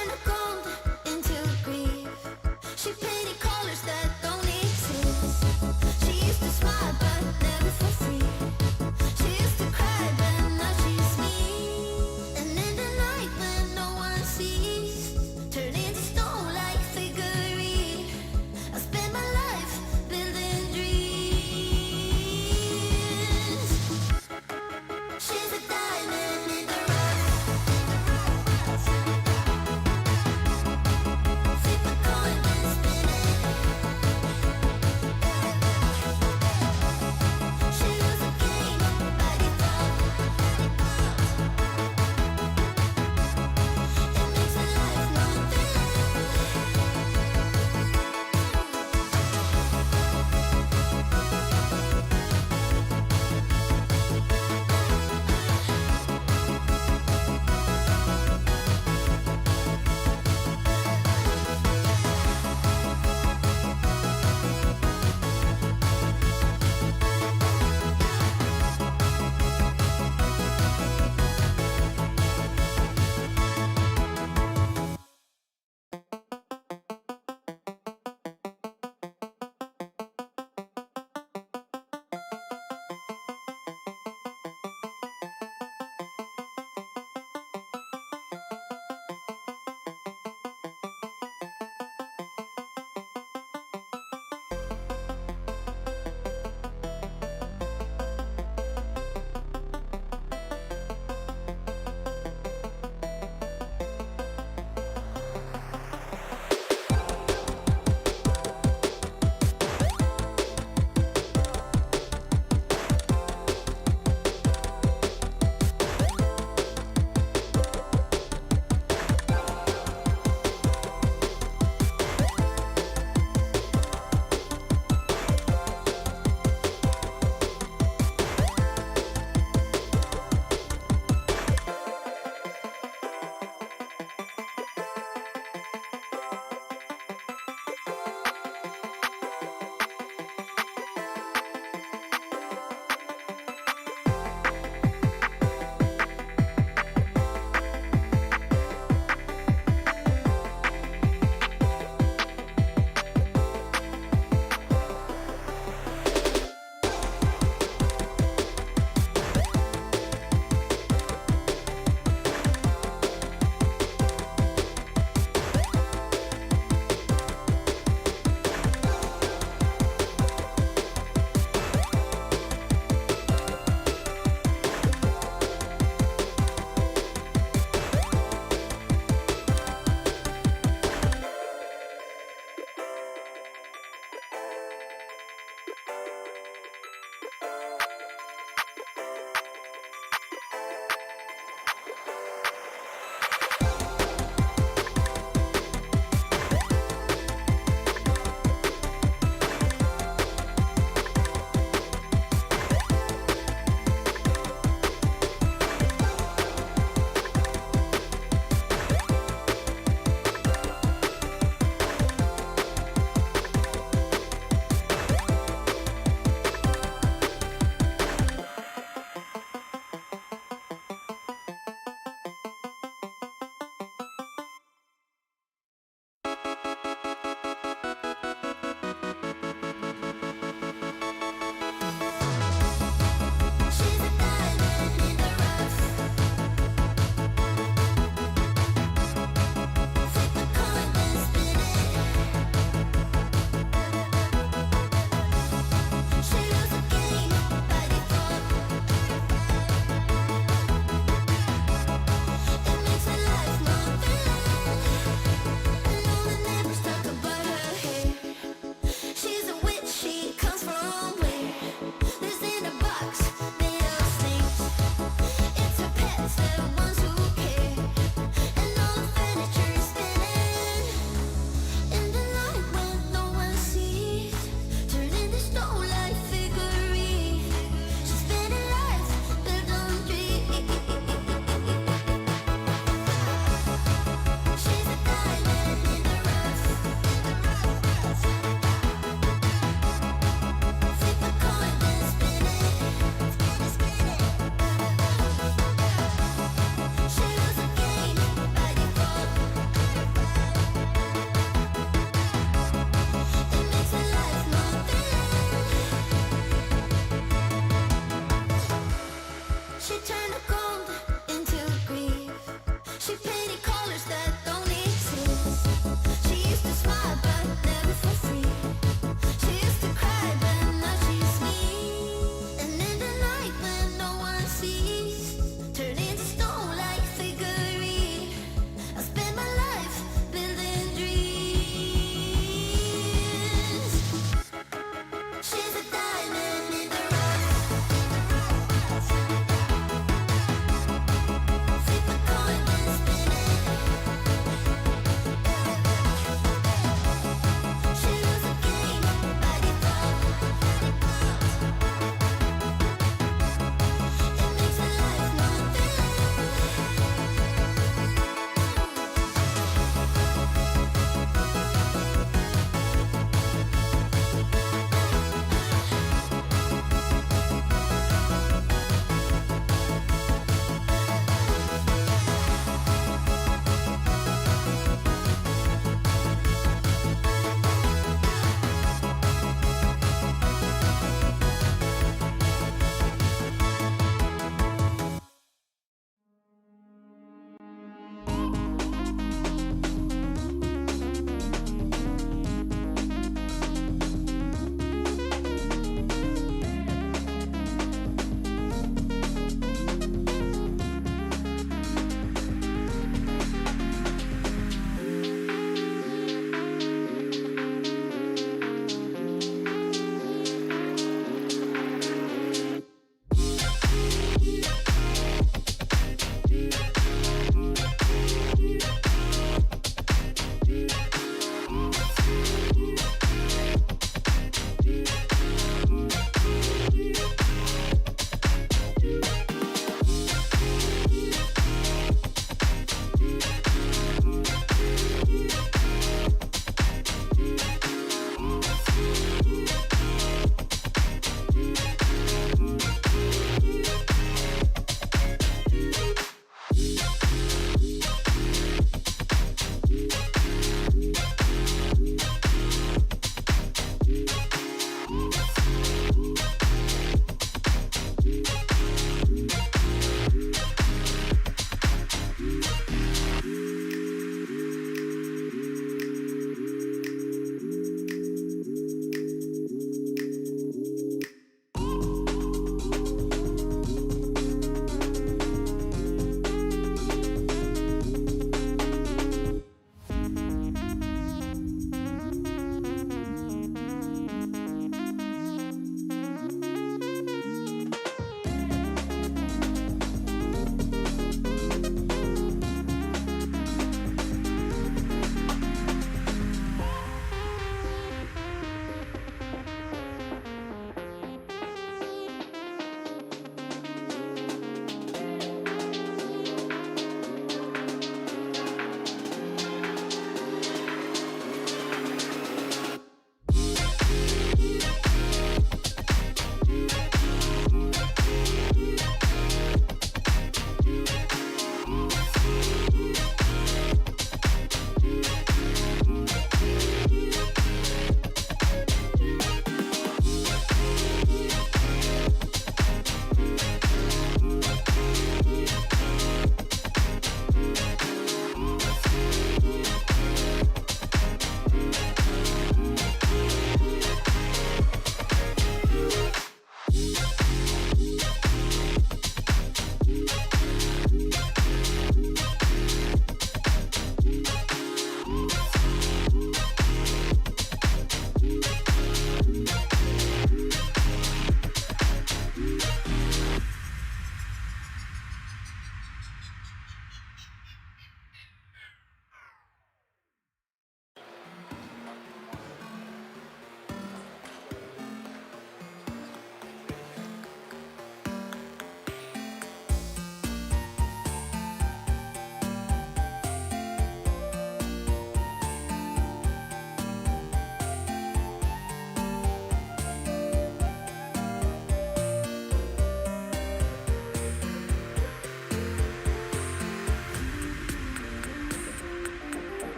turned her gold into grief. She painted colors that don't exist. She used to smile but never for free. She used to cry but now she sneezes. And in the night when no one sees, turn into stone like figurine. I spend my life building dreams. She's a diamond in the rough.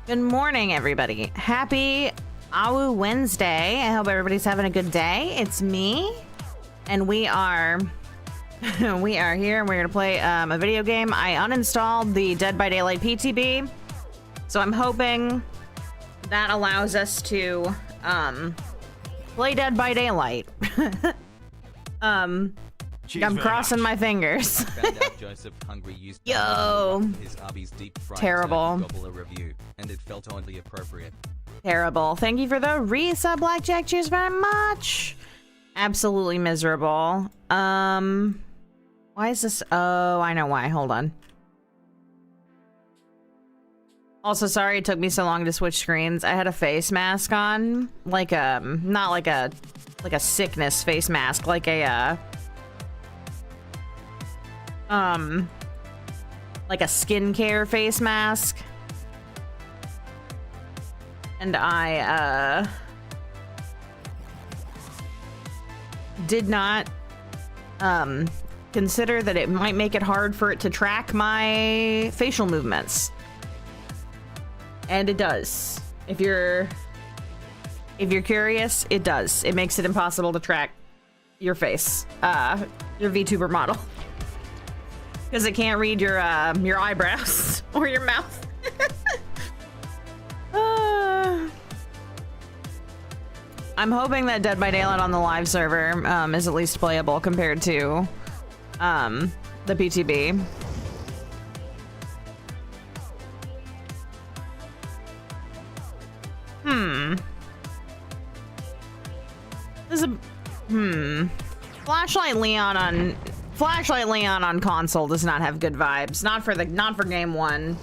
Good morning, everybody. Happy Awu Wednesday. I hope everybody's having a good day. It's me, and we are we are here, and we're gonna play a video game. I uninstalled the Dead by Daylight PTB, so I'm hoping that allows us to play Dead by Daylight. I'm crossing my fingers. Joseph Hungry used Yo. his Arby's deep fried Terrible. Gobbler review, and it felt oddly appropriate. Terrible. Thank you for the resub, Blackjack. Cheers very much. Absolutely miserable. Why is this? Oh, I know why. Hold on. Also, sorry it took me so long to switch screens. I had a face mask on, like not like a sickness face mask, like a like a skincare face mask. And I did not consider that it might make it hard for it to track my facial movements. And it does. If you're curious, it does. It makes it impossible to track your face, your VTuber model. Because it can't read your eyebrows or your mouth. I'm hoping that Dead by Daylight on the live server is at least playable compared to the PTB. There's a Flashlight Leon on console does not have good vibes. Not for game one.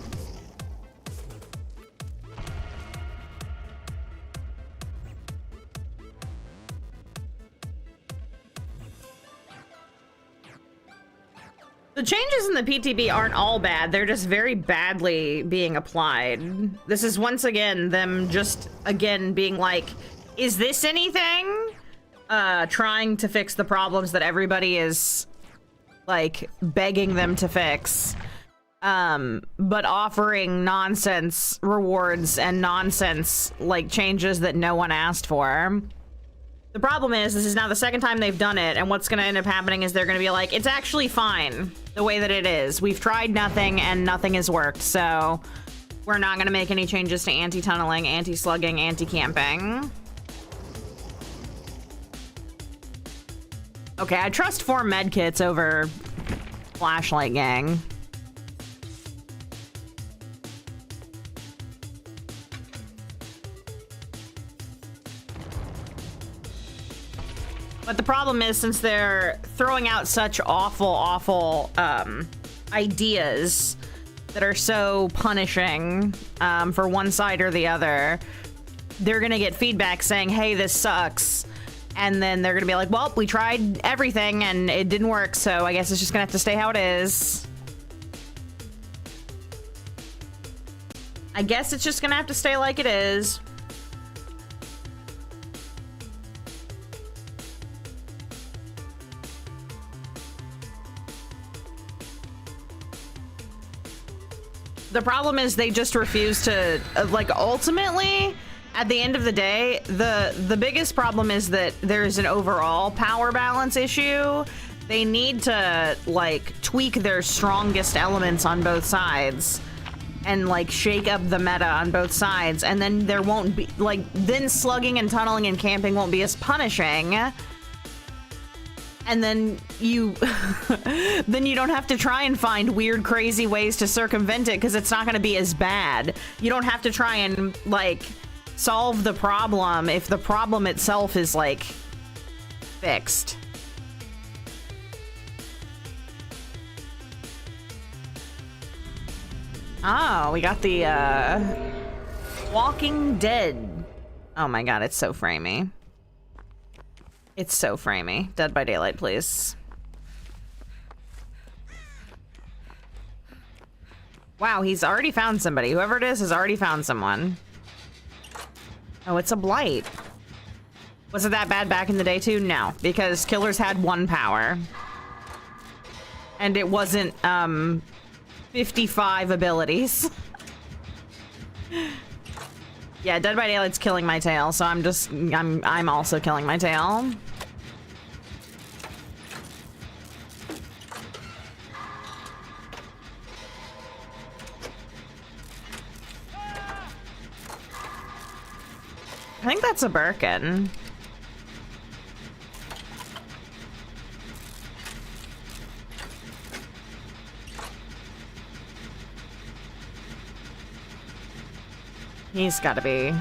The changes in the PTB aren't all bad. They're just very badly being applied. This is once again them just again being like, is this anything? Trying to fix the problems that everybody is like begging them to fix. But offering nonsense rewards and nonsense like changes that no one asked for. The problem is, this is now the second time they've done it, and what's gonna end up happening is they're gonna be like, it's actually fine the way that it is. We've tried nothing, and nothing has worked, so we're not gonna make any changes to anti-tunneling, anti-slugging, anti-camping. Okay, I trust 4 medkits over Flashlight Gang. But the problem is, since they're throwing out such awful ideas that are so punishing for one side or the other, they're gonna get feedback saying, hey, this sucks. And then they're gonna be like, well, we tried everything and it didn't work, so I guess it's just gonna have to stay how it is. I guess it's just gonna have to stay like it is. The problem is they just refuse to, like, ultimately, at the end of the day, the biggest problem is that there's an overall power balance issue. They need to, like, tweak their strongest elements on both sides and, like, shake up the meta on both sides, and then there won't be, like, then slugging and tunneling and camping won't be as punishing. And then you then you don't have to try and find weird, crazy ways to circumvent it because it's not going to be as bad. You don't have to try and, like, solve the problem if the problem itself is, like, fixed. Oh, we got the Walking Dead. Oh my god, it's so framey. It's so framey. Dead by Daylight, please. Wow, he's already found somebody. Whoever it is has already found someone. Oh, it's a blight. Was it that bad back in the day too? No, because killers had 1 power. And it wasn't 55 abilities. Yeah, Dead by Daylight's killing my tail, so I'm also killing my tail. I think that's a Birkin. He's gotta be,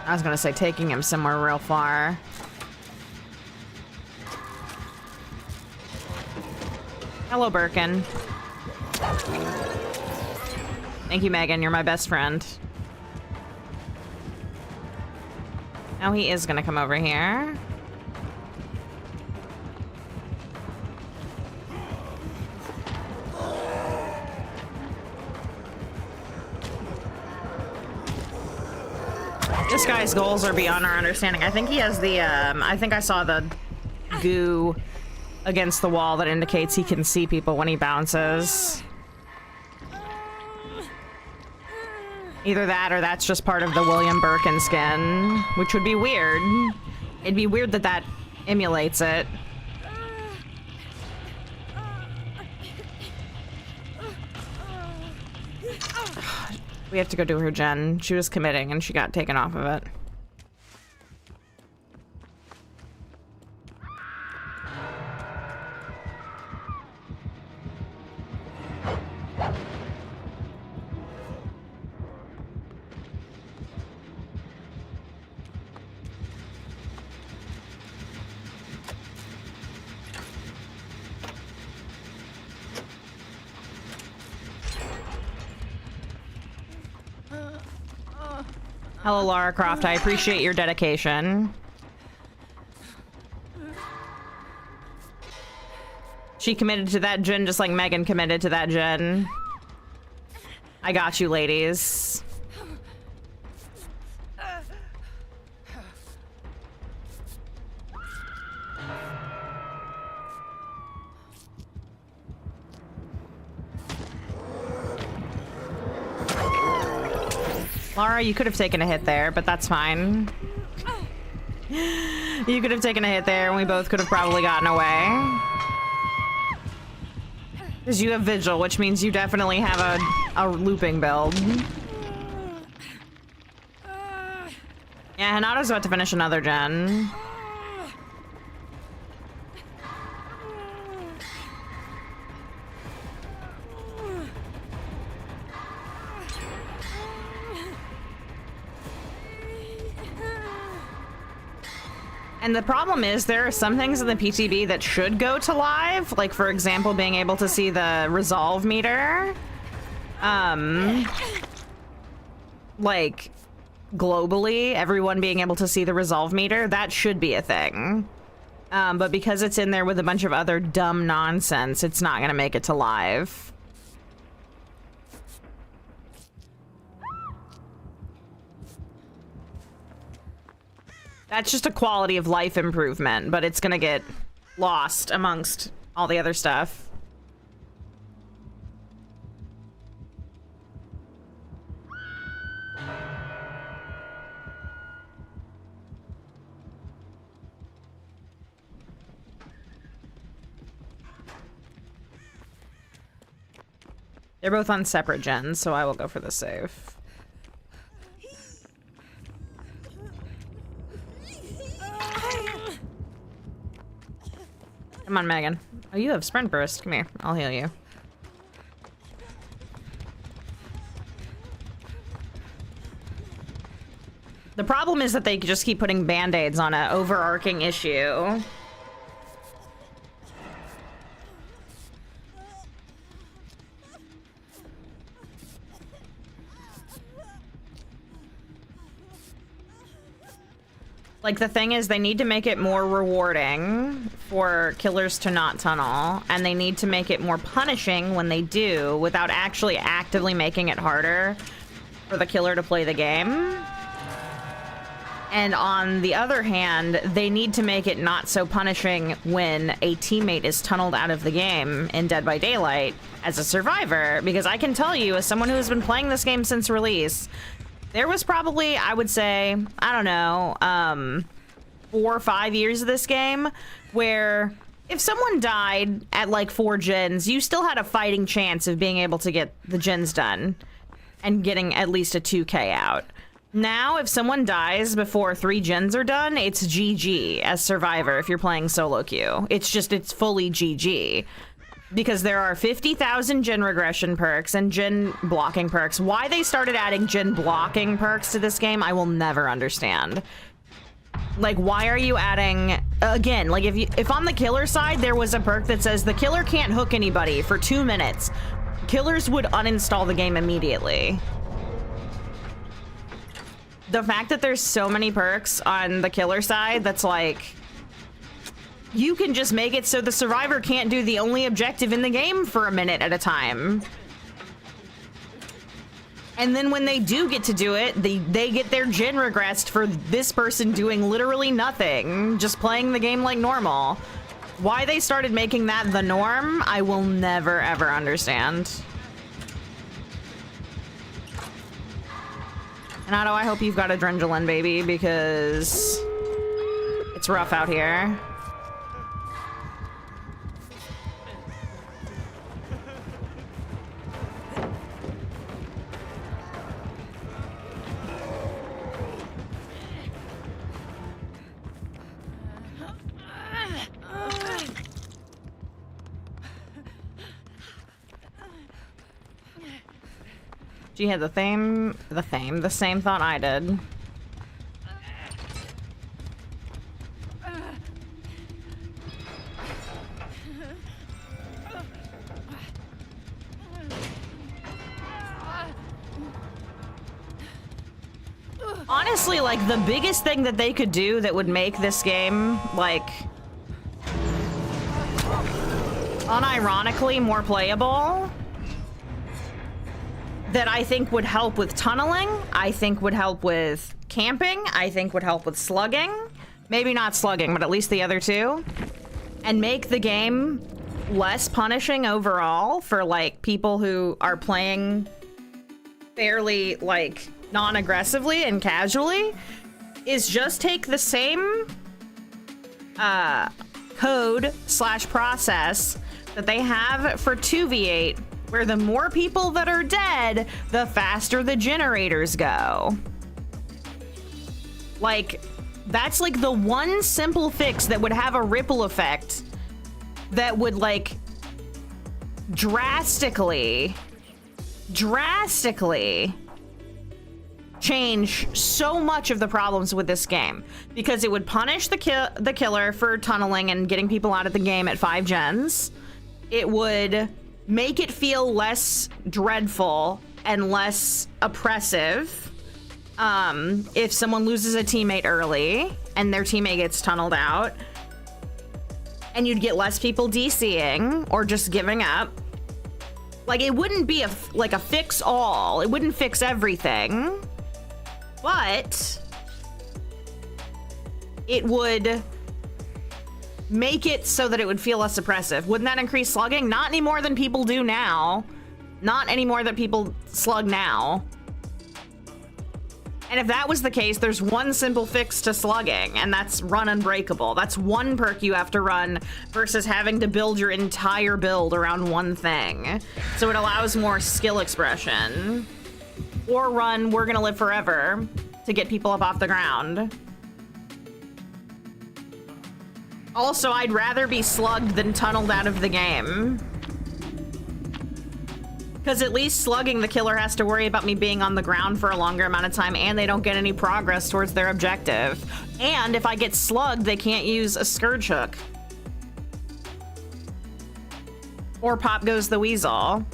I was gonna say taking him somewhere real far. Hello, Birkin. Thank you, Megan. You're my best friend. Now he is gonna come over here. This guy's goals are beyond our understanding. I think he has the, I think I saw the goo against the wall that indicates he can see people when he bounces. Either that or that's just part of the William Birkin skin, which would be weird. It'd be weird that that emulates it. We have to go do her gen. She was committing and she got taken off of it. Hello, Lara Croft. I appreciate your dedication. She committed to that gen just like Megan committed to that gen. I got you, ladies. Lara, you could have taken a hit there, but that's fine. You could have taken a hit there, and we both could have probably gotten away. Because you have Vigil, which means you definitely have a looping build. Yeah, Hinata's about to finish another gen. And the problem is there are some things in the PTB that should go to live, like for example being able to see the resolve meter. Like globally, everyone being able to see the resolve meter, that should be a thing. But because it's in there with a bunch of other dumb nonsense, it's not gonna make it to live. That's just a quality of life improvement, but it's gonna get lost amongst all the other stuff. They're both on separate gens, so I will go for the save. Come on, Megan. Oh, you have sprint burst. Come here. I'll heal you. The problem is that they just keep putting band-aids on an overarching issue. Like, the thing is, they need to make it more rewarding for killers to not tunnel, and they need to make it more punishing when they do, without actually actively making it harder for the killer to play the game. And on the other hand, they need to make it not so punishing when a teammate is tunneled out of the game in Dead by Daylight as a survivor, because I can tell you, as someone who has been playing this game since release, there was probably, I would say, I don't know, 4 or 5 years of this game where if someone died at like 4 gens, you still had a fighting chance of being able to get the gens done and getting at least a 2k out. Now, if someone dies before 3 gens are done, it's GG as Survivor if you're playing solo queue. It's fully GG. Because there are 50,000 gen regression perks and gen blocking perks. Why they started adding gen blocking perks to this game, I will never understand. Like, why are you adding... Again, like, if on the killer side, there was a perk that says the killer can't hook anybody for 2 minutes, killers would uninstall the game immediately. The fact that there's so many perks on the killer side, that's like... You can just make it so the survivor can't do the only objective in the game for a minute at a time. And then when they do get to do it, they get their gen regressed for this person doing literally nothing, just playing the game like normal. Why they started making that the norm, I will never ever understand. And Otto, I hope you've got adrenaline, baby, because it's rough out here. She had the same thought I did. Honestly, like, the biggest thing that they could do that would make this game, like, unironically more playable, that I think would help with tunneling, I think would help with camping, I think would help with slugging. Maybe not slugging, but at least the other two. And make the game less punishing overall for, like, people who are playing fairly, like, non-aggressively and casually, is just take the same code/process that they have for 2v8, where the more people that are dead, the faster the generators go. Like, that's like the one simple fix that would have a ripple effect that would, like, drastically change so much of the problems with this game, because it would punish the killer for tunneling and getting people out of the game at 5 gens. It would make it feel less dreadful and less oppressive if someone loses a teammate early and their teammate gets tunneled out, and you'd get less people DCing or just giving up. Like, it wouldn't be a fix all. It wouldn't fix everything, but it would make it so that it would feel less oppressive. Wouldn't that increase slugging? Not any more than people do now. Not any more than people slug now. And if that was the case, there's one simple fix to slugging, and that's run unbreakable. That's one perk you have to run versus having to build your entire build around one thing. So it allows more skill expression. Or run We're Gonna Live Forever to get people up off the ground. Also, I'd rather be slugged than tunneled out of the game. Because at least slugging, the killer has to worry about me being on the ground for a longer amount of time, and they don't get any progress towards their objective. And if I get slugged, they can't use a Scourge Hook. Or Pop Goes the Weasel.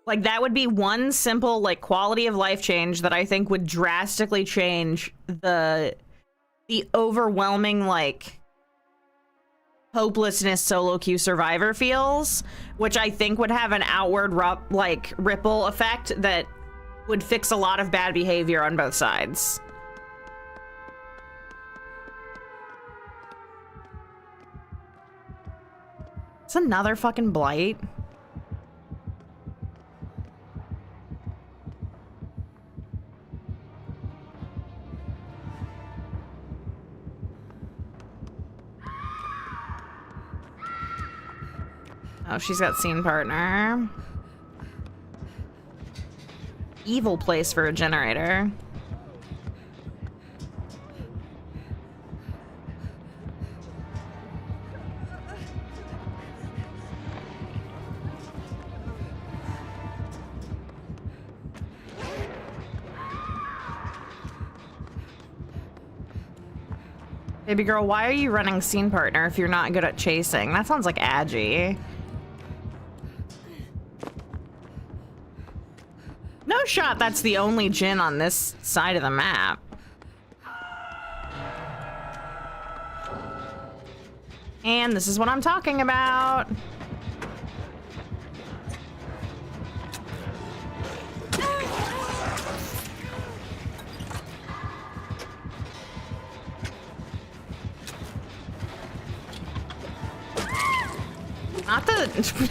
Like, that would be one simple, like, quality of life change that I think would drastically change the overwhelming, like, hopelessness solo queue survivor feels, which I think would have an outward, like, ripple effect that would fix a lot of bad behavior on both sides. It's another fucking blight. Oh, she's got scene partner. Evil place for a generator. Baby girl, why are you running scene partner if you're not good at chasing? That sounds like Agi. No shot that's the only Jinn on this side of the map. And this is what I'm talking about.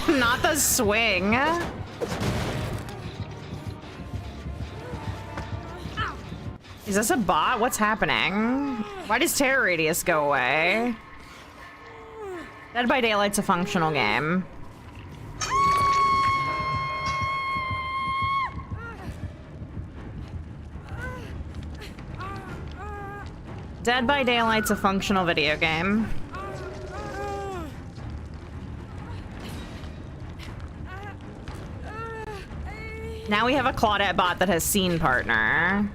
Not the swing. Is this a bot? What's happening? Why does Terror Radius go away? Dead by Daylight's a functional game. Dead by Daylight's a functional video game. Now we have a Claudette bot that has scene partner.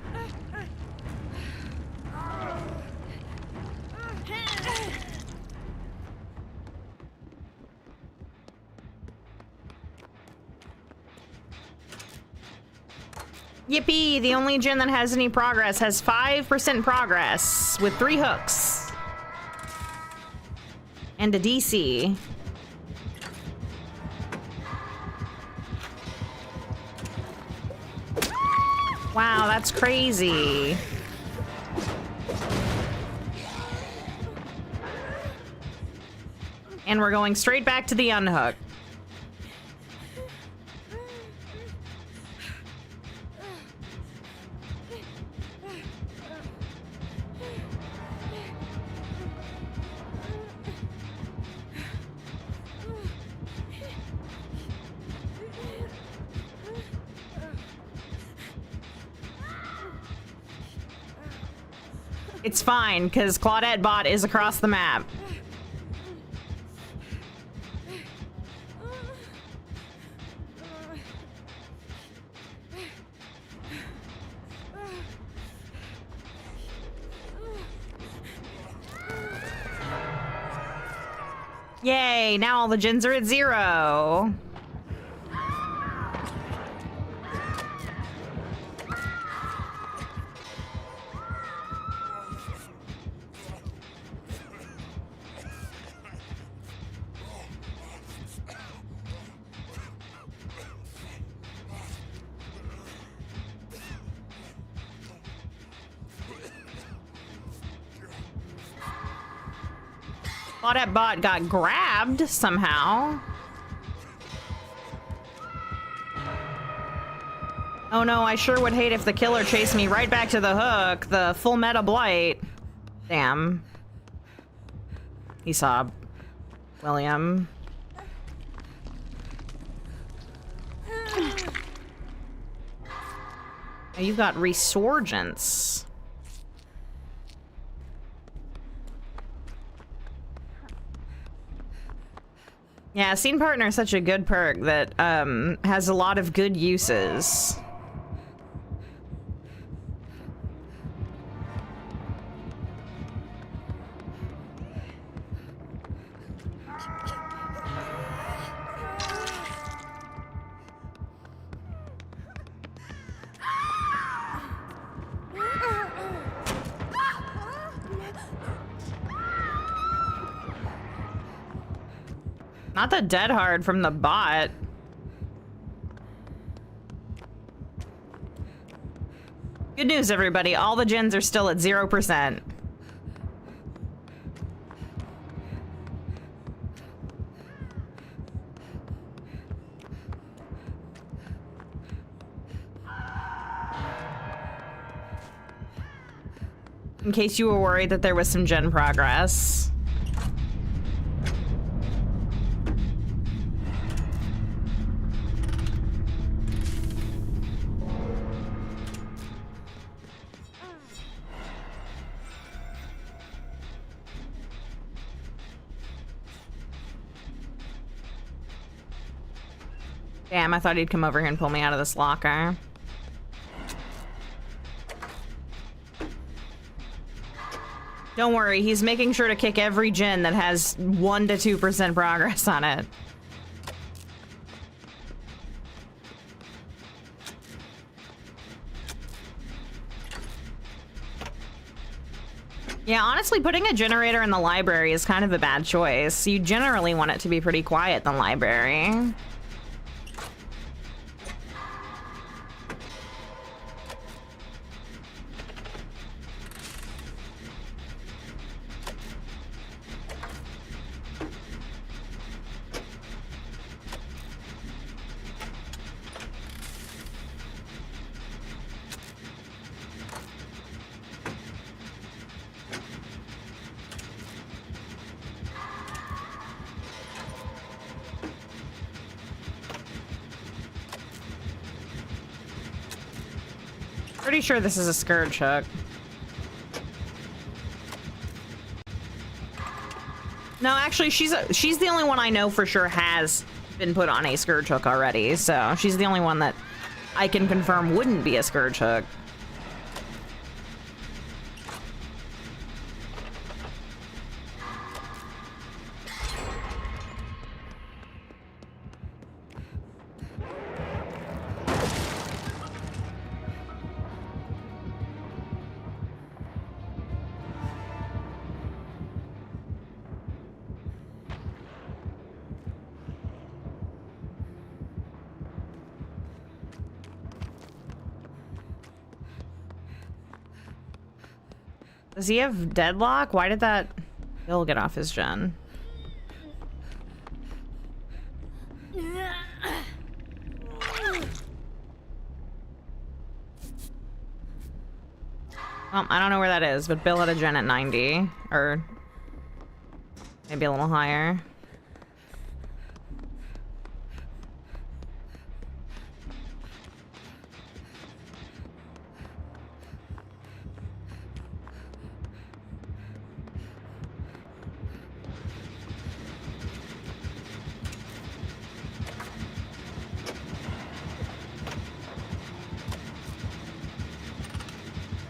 Yippee! The only Jinn that has any progress has 5% progress with 3 hooks. And a DC. Wow, that's crazy. And we're going straight back to the unhook. It's fine, because Claudette bot is across the map. Yay, now all the Jinns are at 0. Claudette bot got grabbed somehow. Oh no, I sure would hate if the killer chased me right back to the hook. The full meta blight. Damn. He saw William. Oh, you got Resurgence. Yeah, Scene Partner is such a good perk that has a lot of good uses. Not the dead hard from the bot. Good news, everybody. All the Jinns are still at 0%. In case you were worried that there was some gen progress. Damn, I thought he'd come over here and pull me out of this locker. Don't worry, he's making sure to kick every gen that has 1 to 2% progress on it. Yeah, honestly, putting a generator in the library is kind of a bad choice. You generally want it to be pretty quiet in the library. Pretty sure this is a scourge hook. No, actually, she's the only one I know for sure has been put on a scourge hook already. So she's the only one that I can confirm wouldn't be a scourge hook. Does he have deadlock? Why did that Bill get off his gen? Well, I don't know where that is, but Bill had a gen at 90, or maybe a little higher.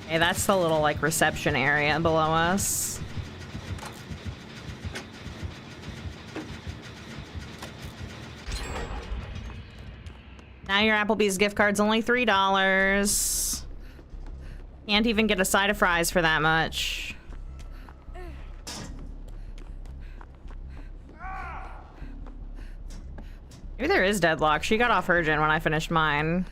Okay, that's the little, like, reception area below us. Now your Applebee's gift card's only $3. Can't even get a side of fries for that much. Maybe there is deadlock. She got off her gen when I finished mine.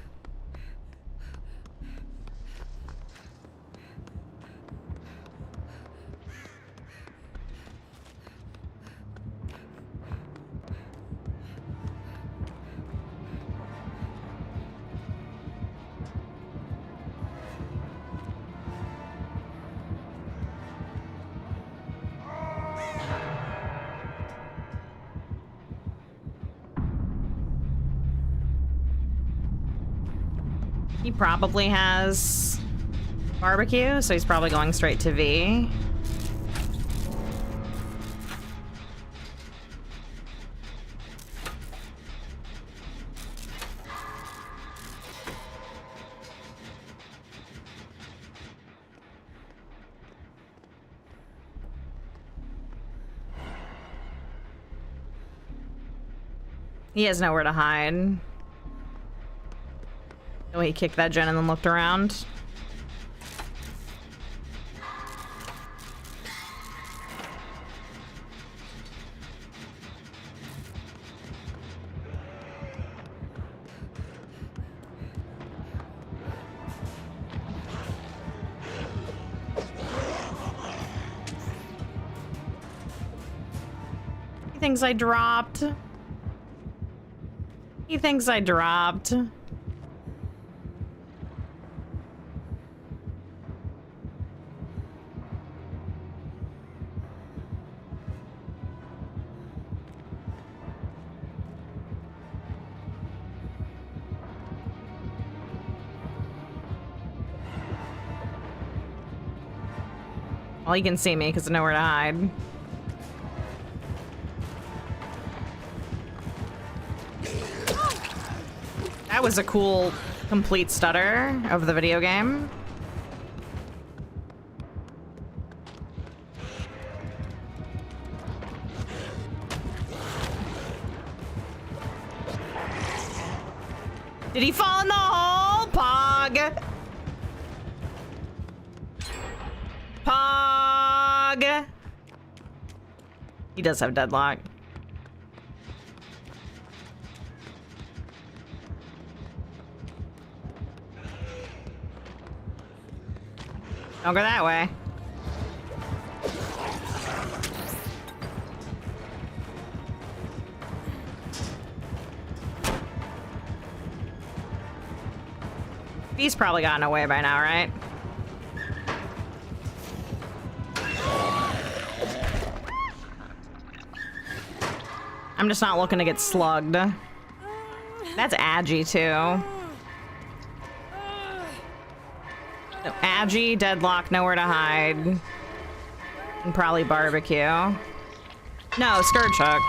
He probably has barbecue, so he's probably going straight to V. He has nowhere to hide. Oh, he kicked that gen and then looked around. He thinks I dropped. He thinks I dropped. Well, he can see me because I know where to hide. That was a cool, complete stutter of the video game. Did he fall in the hole? Pog. Pog. He does have deadlock. Don't go that way. He's probably gotten away by now, right? I'm just not looking to get slugged. That's Agi, too. No, Agi, deadlock, nowhere to hide. And probably barbecue. No, Scourgehook.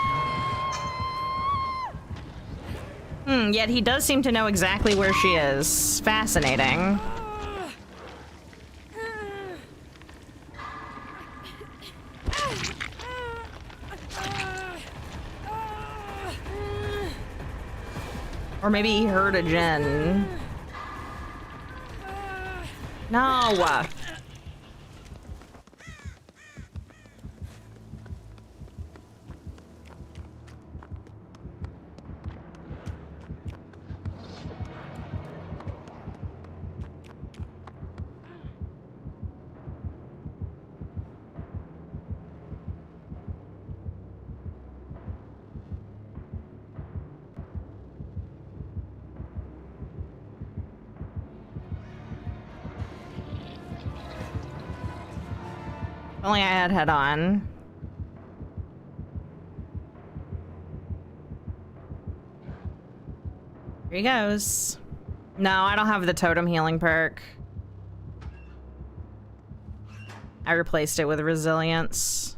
Yet he does seem to know exactly where she is. Fascinating. Or maybe he heard a Jinn. No! Only I had head on. Here he goes. No, I don't have the totem healing perk. I replaced it with resilience.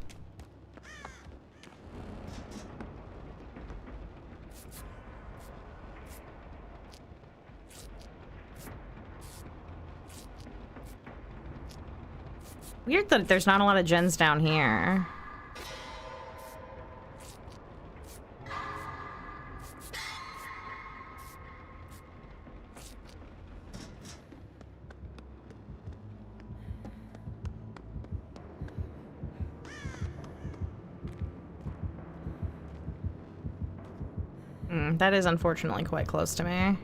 Weird that there's not a lot of gens down here. That is unfortunately quite close to me.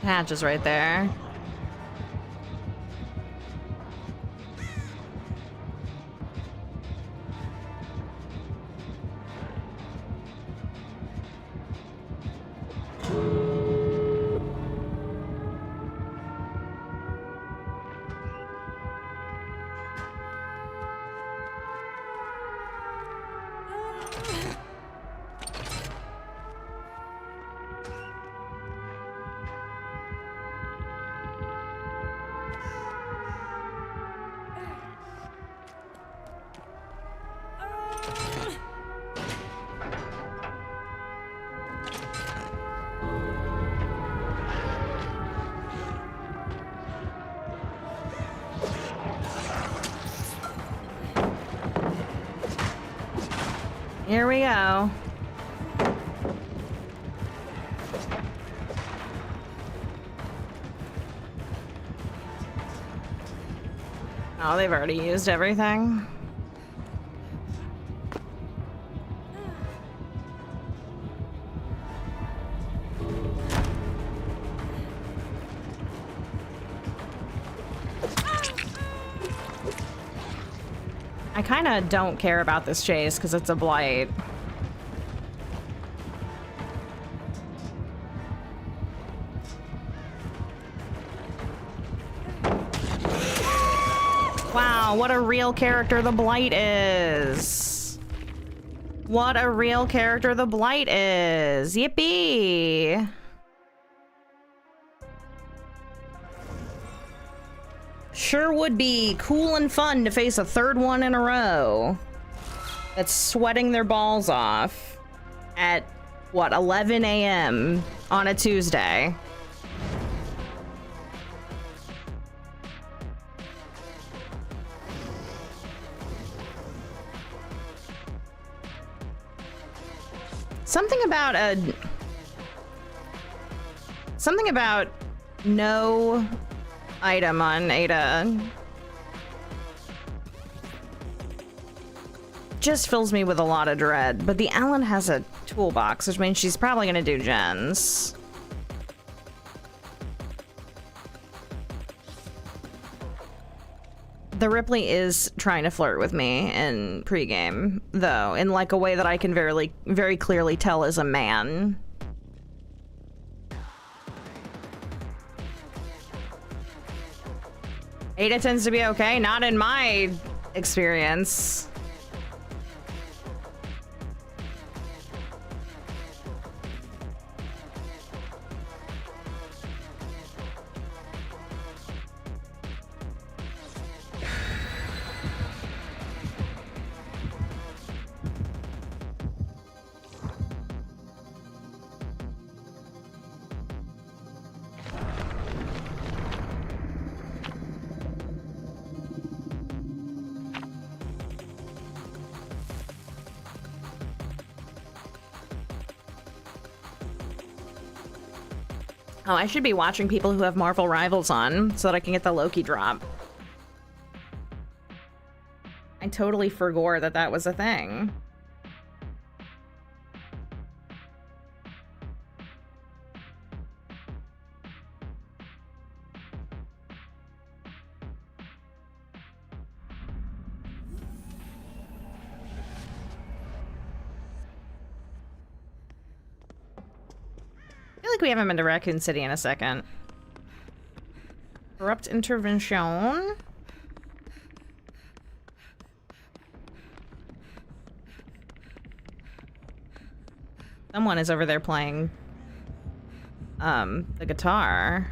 Hatch is right there. Here we go. Oh, they've already used everything. I kind of don't care about this chase because it's a blight. Wow, what a real character the blight is. What a real character the blight is. Yippee. Sure would be cool and fun to face a third one in a row that's sweating their balls off at, what, 11 a.m. on a Tuesday. Something about no item on Ada just fills me with a lot of dread, but the Alan has a toolbox, which means she's probably gonna do gens. The Ripley is trying to flirt with me in pregame, though, in like a way that I can very clearly tell is a man. Ada tends to be okay, not in my experience. Oh, I should be watching people who have Marvel Rivals on so that I can get the Loki drop. I totally forgot that that was a thing. I feel like we haven't been to Raccoon City in a second. Corrupt intervention. Someone is over there playing the guitar.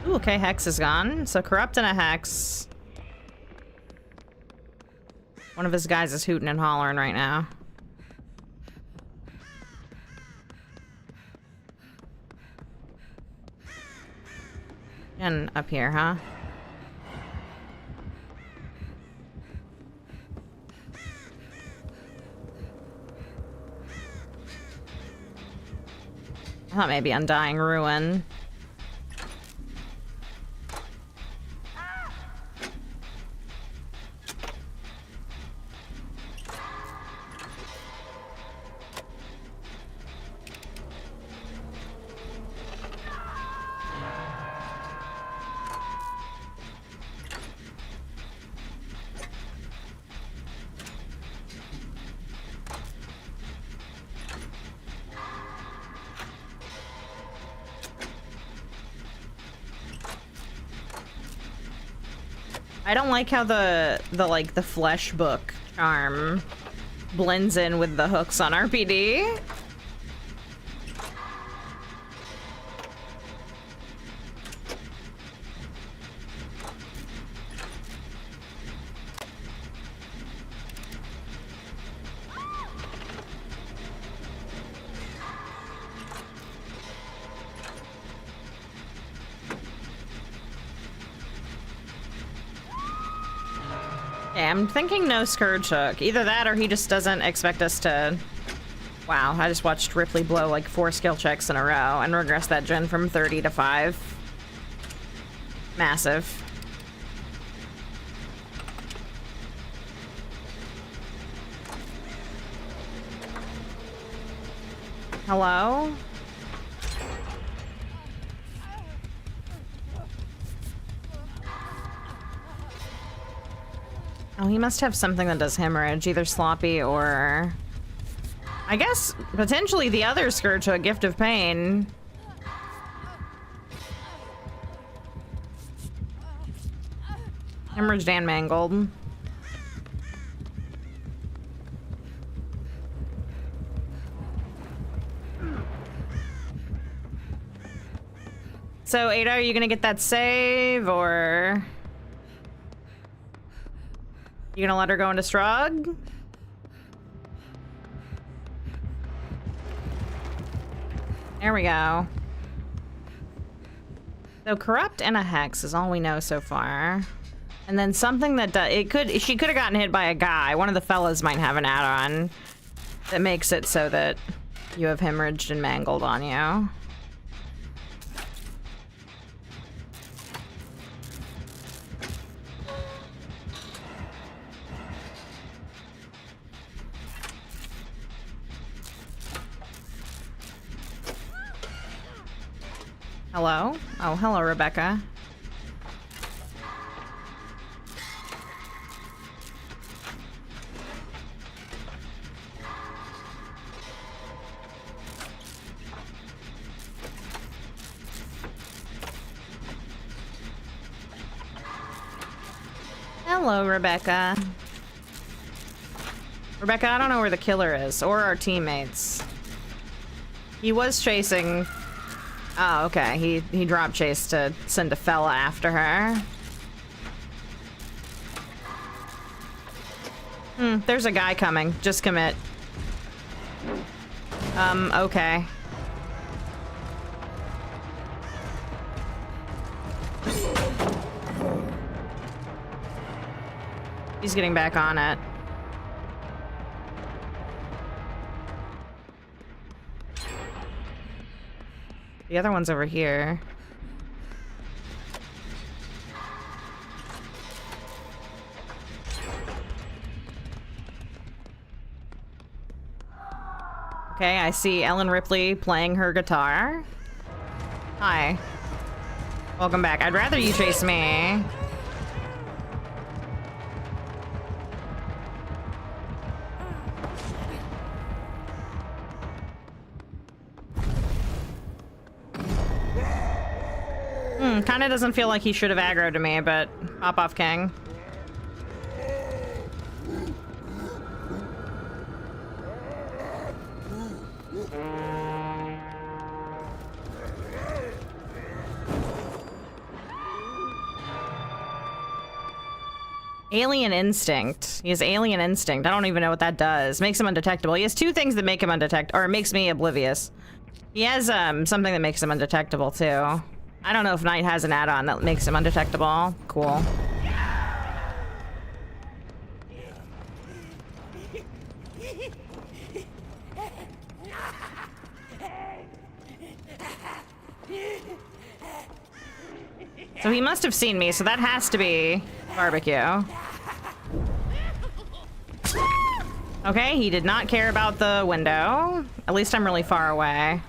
Ooh, okay, Hex is gone. So Corrupt and a Hex. One of his guys is hooting and hollering right now. And up here, huh? I thought maybe Undying Ruin. I don't like how the flesh book charm blends in with the hooks on RPD. Yeah, I'm thinking no Scourge Hook. Either that or he just doesn't expect us to... Wow, I just watched Ripley blow like 4 skill checks in a row and regress that gen from 30 to 5. Massive. Hello? Oh, he must have something that does hemorrhage, either sloppy or... I guess, potentially the other Scourge Hook, Gift of Pain. Hemorrhaged and mangled. So, Ada, are you gonna get that save, or... You gonna let her go into Strug? There we go. So Corrupt and a Hex is all we know so far. And then something that she could have gotten hit by a guy. One of the fellas might have an add-on that makes it so that you have hemorrhaged and mangled on you. Hello? Oh, hello, Rebecca. Hello, Rebecca. Rebecca, I don't know where the killer is, or our teammates. He was chasing... Oh, okay. He drop chased to send a fella after her. There's a guy coming. Just commit. Okay. He's getting back on it. The other one's over here. Okay, I see Ellen Ripley playing her guitar. Hi. Welcome back. I'd rather you chase me. Kinda doesn't feel like he should have aggroed to me, but pop off, King. Alien Instinct. He has Alien Instinct. I don't even know what that does. Makes him undetectable. He has 2 things that make him undetectable, or makes me oblivious. He has something that makes him undetectable too. I don't know if Knight has an add-on that makes him undetectable. Cool. So he must have seen me, so that has to be barbecue. Okay, he did not care about the window. At least I'm really far away.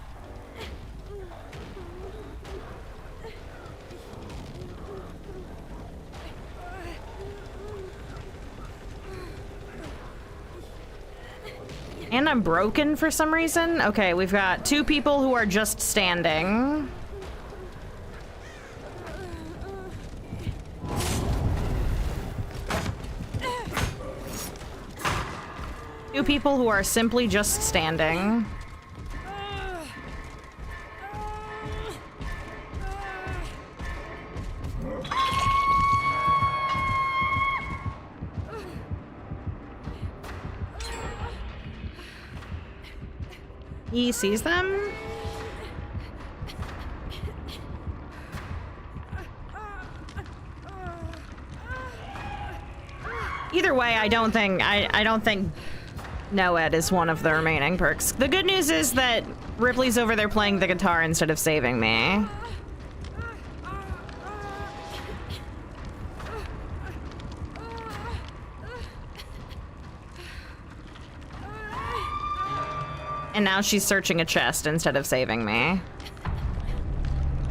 And I'm broken for some reason. Okay, we've got 2 people who are just standing. Two people who are simply just standing. He sees them? Either way, I don't think Noed is one of the remaining perks. The good news is that Ripley's over there playing the guitar instead of saving me. And now she's searching a chest instead of saving me.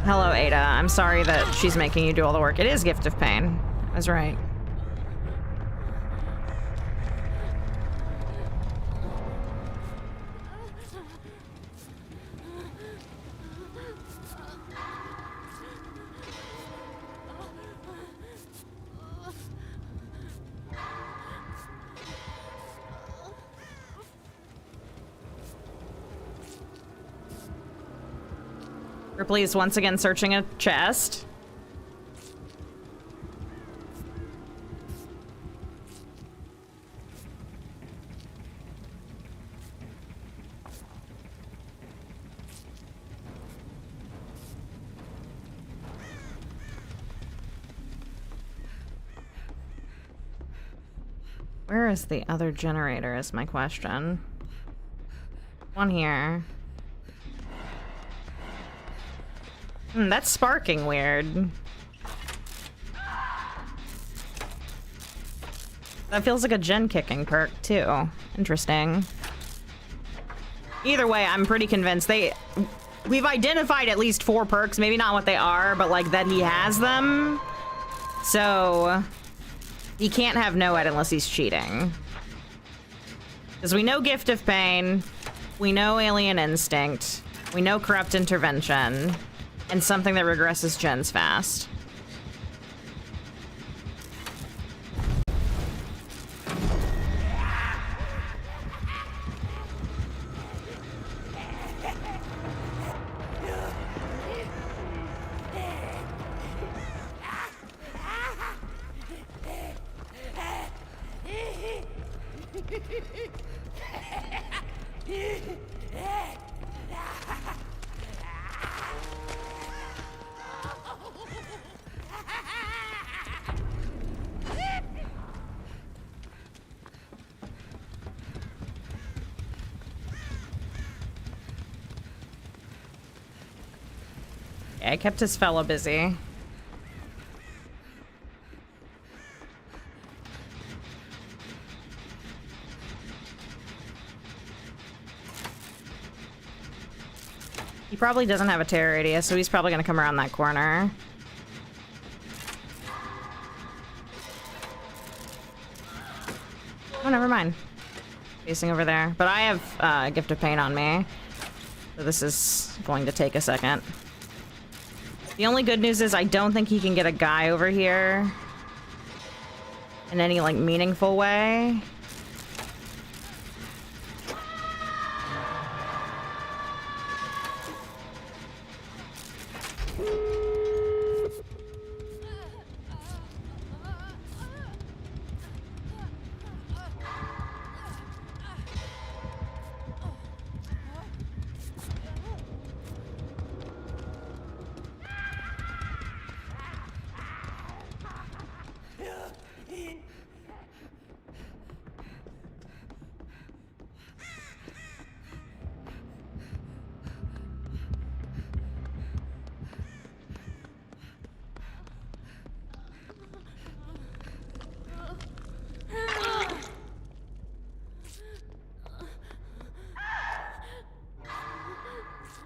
Hello, Ada. I'm sorry that she's making you do all the work. It is Gift of Pain. I was right. Ripley is once again searching a chest. Where is the other generator is my question. One here. That's sparking weird. That feels like a gen kicking perk too. Interesting. Either way, I'm pretty convinced we've identified at least 4 perks, maybe not what they are, but like that he has them. So he can't have Noed unless he's cheating. Because we know Gift of Pain, we know Alien Instinct, we know Corrupt Intervention, and something that regresses gens fast. I kept his fellow busy. He probably doesn't have a terror radius, so he's probably gonna come around that corner. Oh, never mind. Facing over there. But I have Gift of Pain on me, so this is going to take a second. The only good news is I don't think he can get a guy over here in any, like, meaningful way.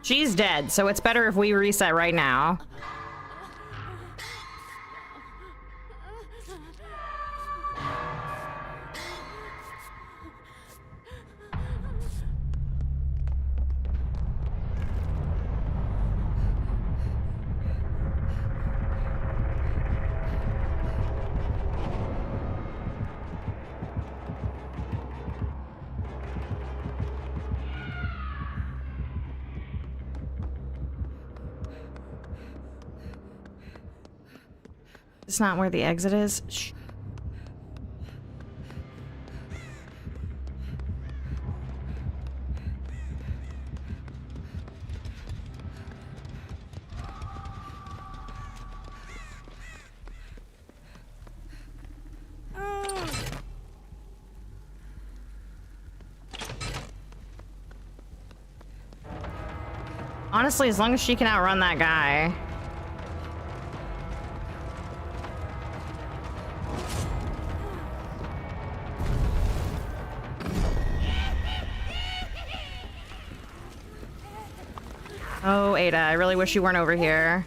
She's dead, so it's better if we reset right now. It's not where the exit is. Shh. Honestly, as long as she can outrun that guy. Oh, Ada, I really wish you weren't over here.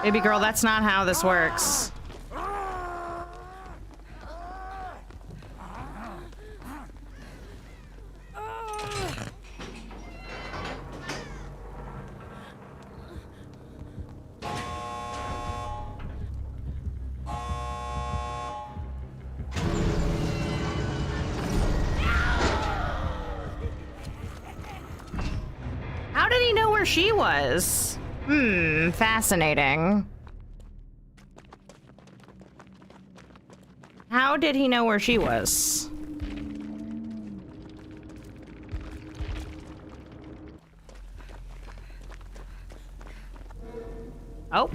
Baby girl, that's not how this works. How did he know where she was? Fascinating. How did he know where she was? Oh,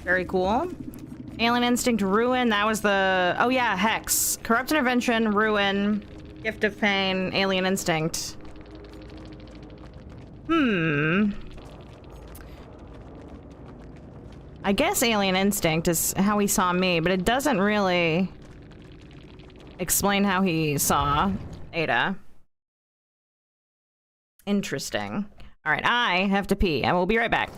very cool. Alien Instinct, Ruin, that was the... Oh yeah, Hex. Corrupt Intervention, Ruin, Gift of Pain, Alien Instinct. I guess Alien Instinct is how he saw me, but it doesn't really explain how he saw Ada. Interesting. All right, I have to pee, and we'll be right back.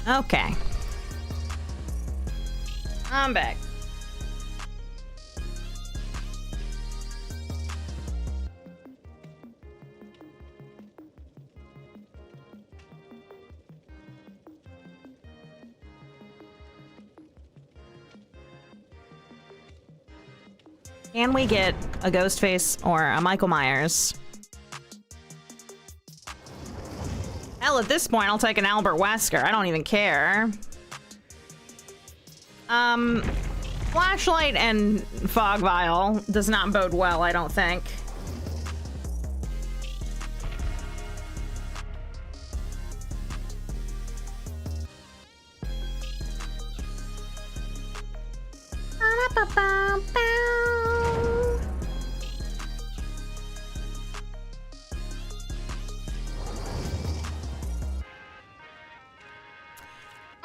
Okay. I'm back. Can we get a Ghostface or a Michael Myers? Hell, at this point, I'll take an Albert Wesker. I don't even care. Flashlight and Fog Vial does not bode well, I don't think.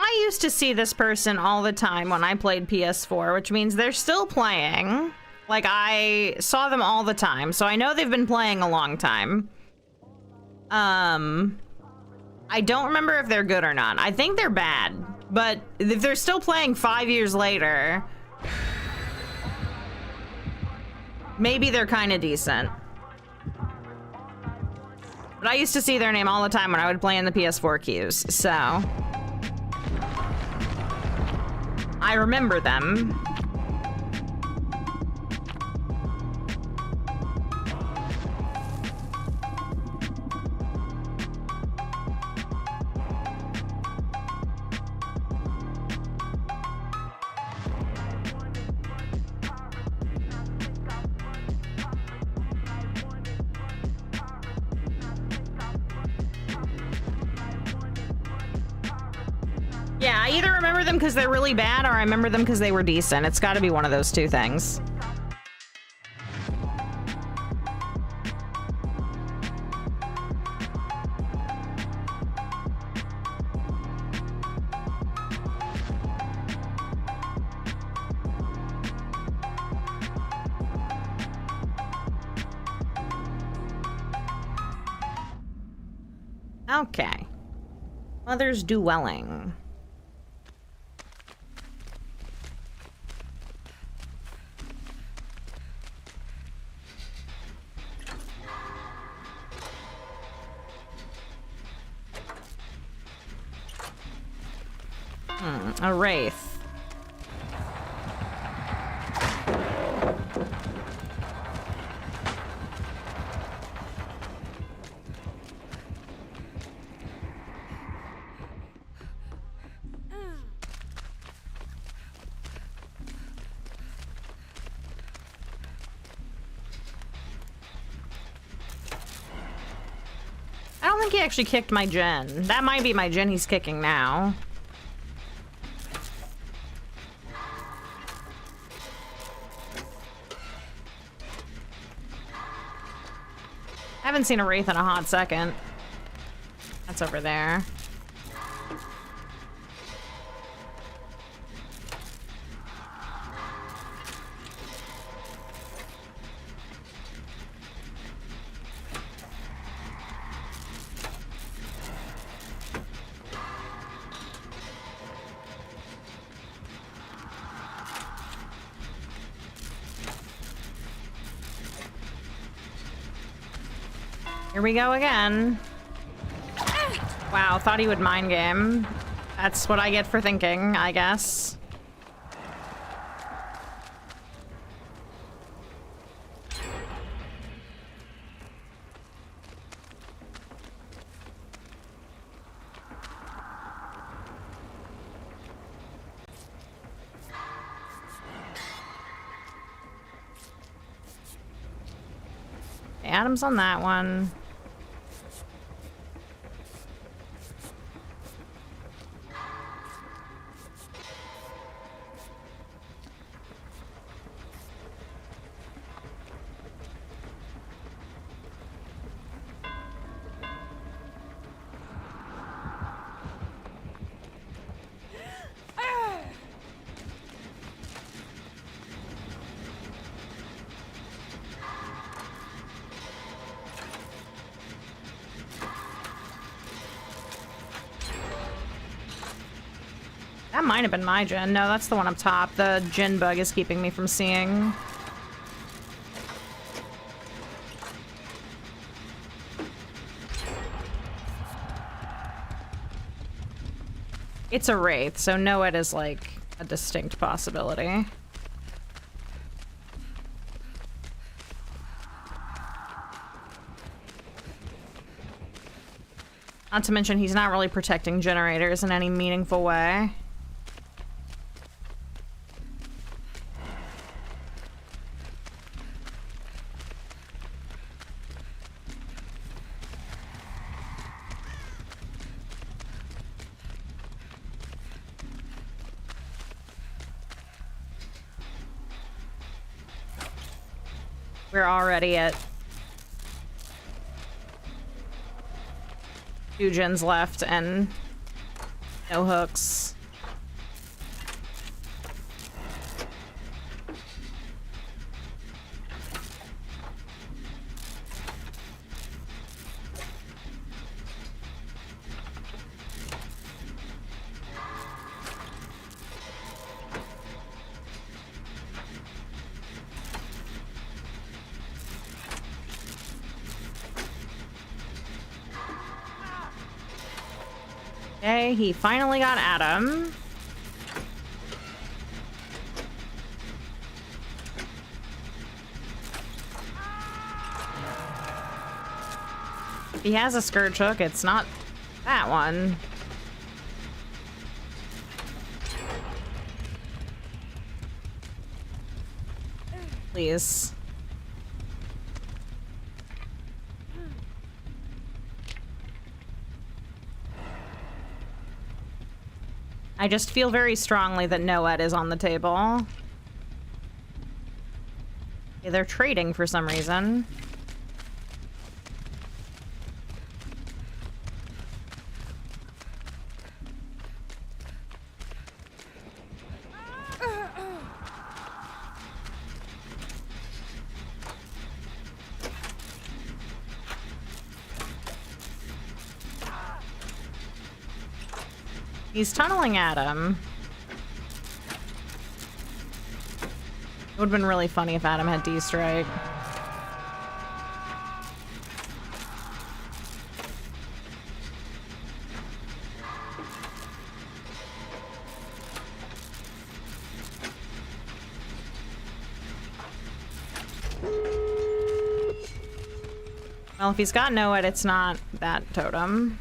I used to see this person all the time when I played PS4, which means they're still playing. Like, I saw them all the time, so I know they've been playing a long time. I don't remember if they're good or not. I think they're bad, but if they're still playing 5 years later, maybe they're kind of decent. But I used to see their name all the time when I would play in the PS4 queues, so I remember them. Yeah, I either remember them because they're really bad or I remember them because they were decent. It's got to be one of those two things. Okay. Mother's dwelling. A wraith. I don't think he actually kicked my gen. That might be my gen he's kicking now. I haven't seen a wraith in a hot second. That's over there. Here we go again. Wow, thought he would mind game. That's what I get for thinking, I guess. Adam's on that one. That might have been my gen. No, that's the one up top. The gen bug is keeping me from seeing. It's a wraith, so no, it is like a distinct possibility. Not to mention, he's not really protecting generators in any meaningful way. We're already at 2 gens left and no hooks. Okay, he finally got Adam. He has a scourge hook, it's not that one. Please. I just feel very strongly that Noed is on the table. Okay, they're trading for some reason. He's tunneling at him. It would have been really funny if Adam had D-Strike. Well, if he's got Noed, it's not that totem.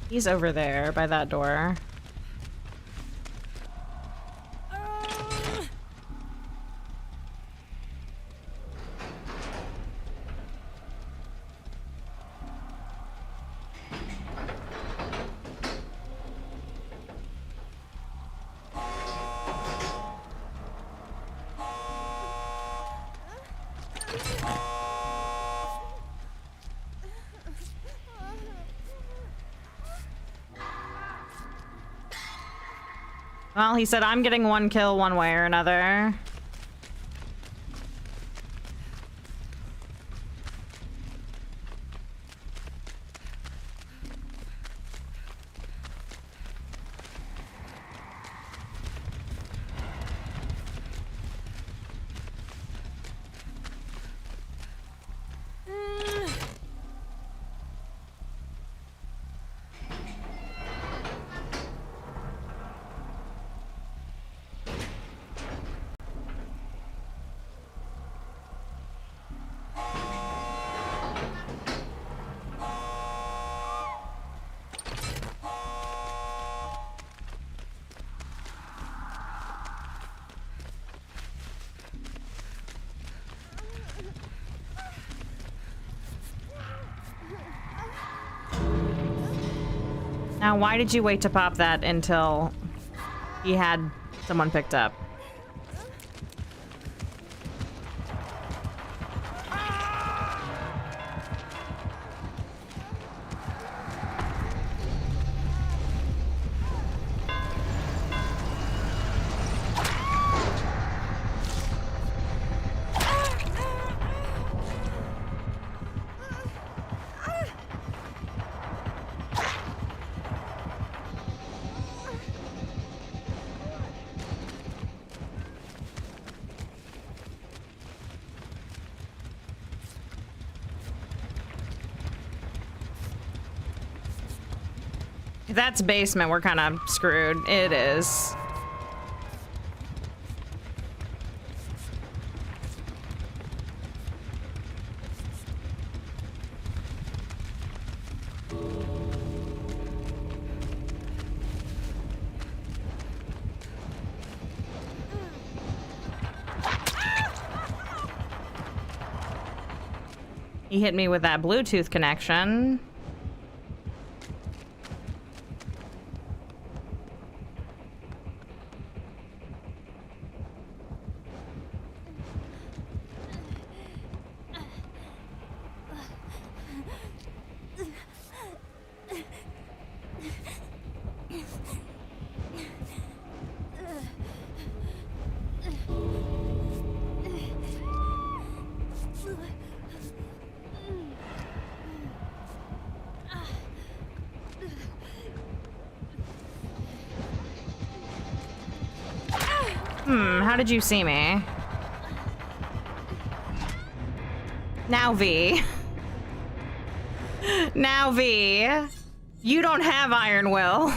He's over there by that door. Well, he said, I'm getting 1 kill one way or another. Now, why did you wait to pop that until he had someone picked up? If that's basement, we're kind of screwed. It is. He hit me with that Bluetooth connection. How did you see me? Now, V. Now, V. You don't have Iron Will.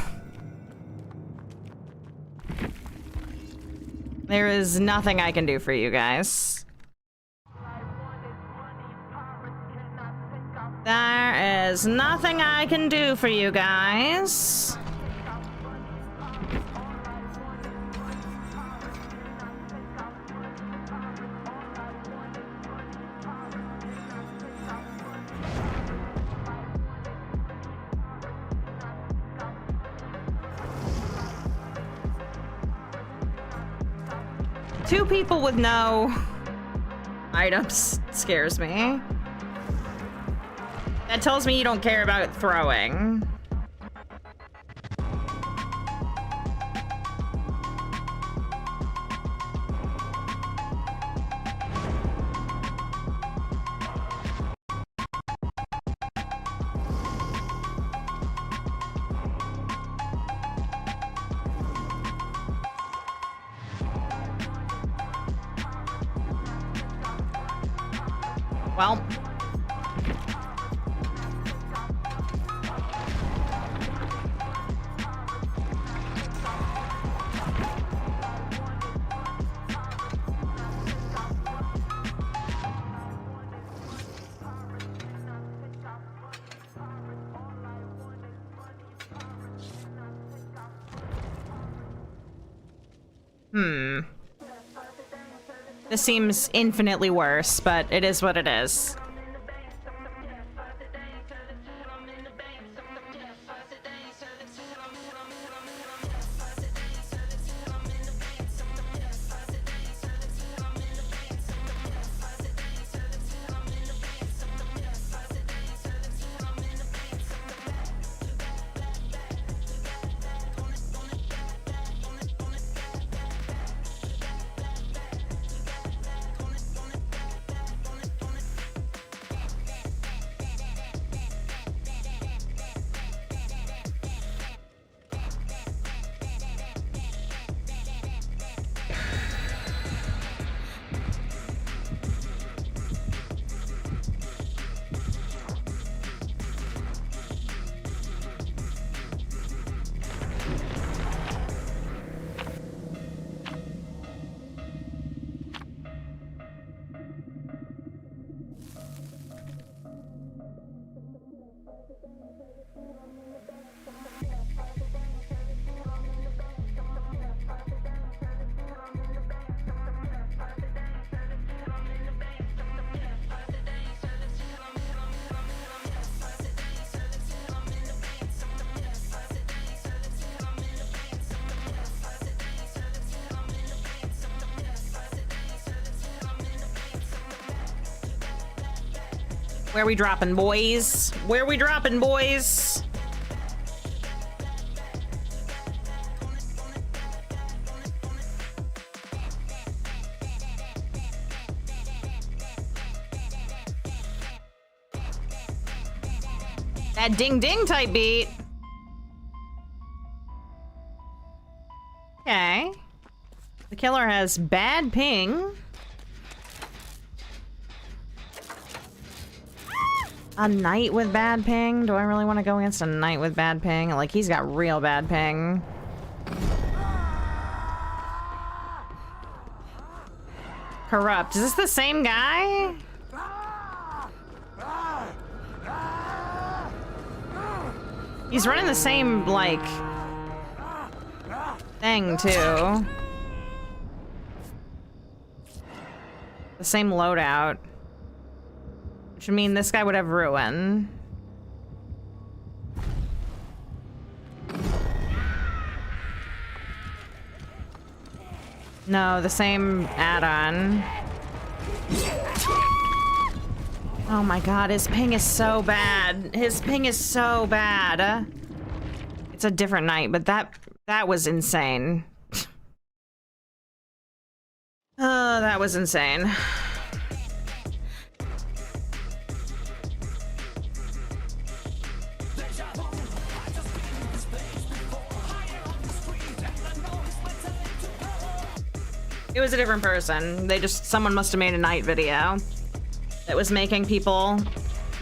There is nothing I can do for you guys. There is nothing I can do for you guys. Two people with no items scares me. That tells me you don't care about throwing. Well. This seems infinitely worse, but it is what it is. Where we dropping, boys? Where we dropping, boys? That ding ding type beat. Okay. The killer has bad ping. A knight with bad ping? Do I really want to go against a knight with bad ping? Like, he's got real bad ping. Corrupt. Is this the same guy? He's running the same, like, thing, too. The same loadout. Which would mean this guy would have ruin. No, the same add-on. Oh my god, his ping is so bad. His ping is so bad. It's a different night, but that was insane. Oh, that was insane. It was a different person. Someone must have made a night video that was making people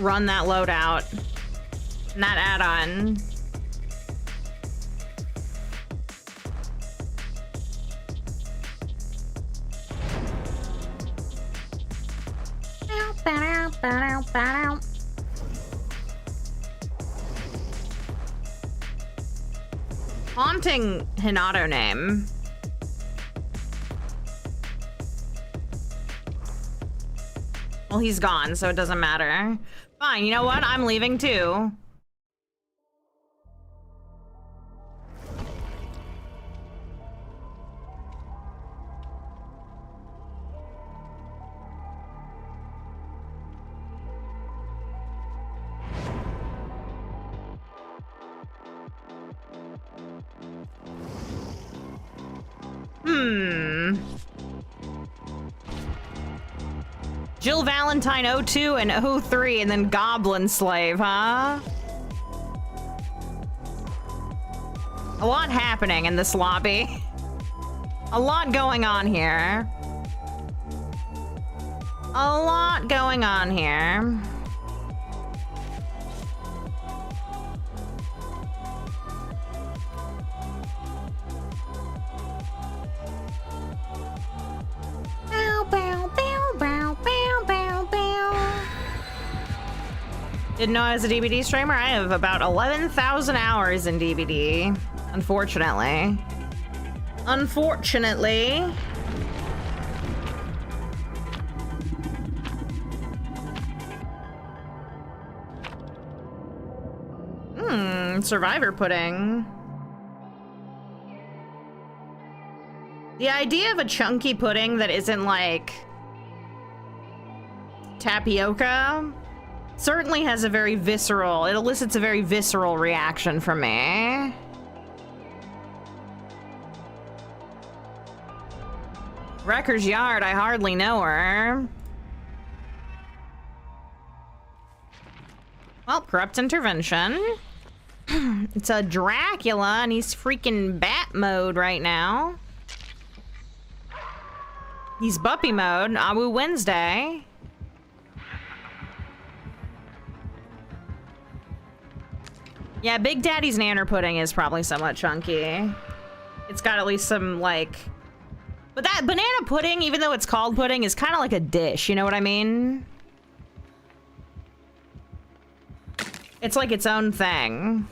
run that loadout. And that add-on. Haunting Hinato name. Well, he's gone, so it doesn't matter. Fine, you know what? I'm leaving too. Jill Valentine 02 and 03 and then Goblin Slave, huh? A lot happening in this lobby. A lot going on here. A lot going on here. Didn't know I was a DBD streamer? I have about 11,000 hours in DBD. Unfortunately. Unfortunately. Survivor pudding. The idea of a chunky pudding that isn't like tapioca certainly has a very visceral, it elicits a very visceral reaction from me. Wrecker's Yard, I hardly know her. Well, corrupt intervention. It's a Dracula and he's freaking bat mode right now. He's Buppy mode, Awu Wednesday. Yeah, Big Daddy's Nanner pudding is probably somewhat chunky. It's got at least some, like... But that banana pudding, even though it's called pudding, is kind of like a dish, you know what I mean? It's like its own thing.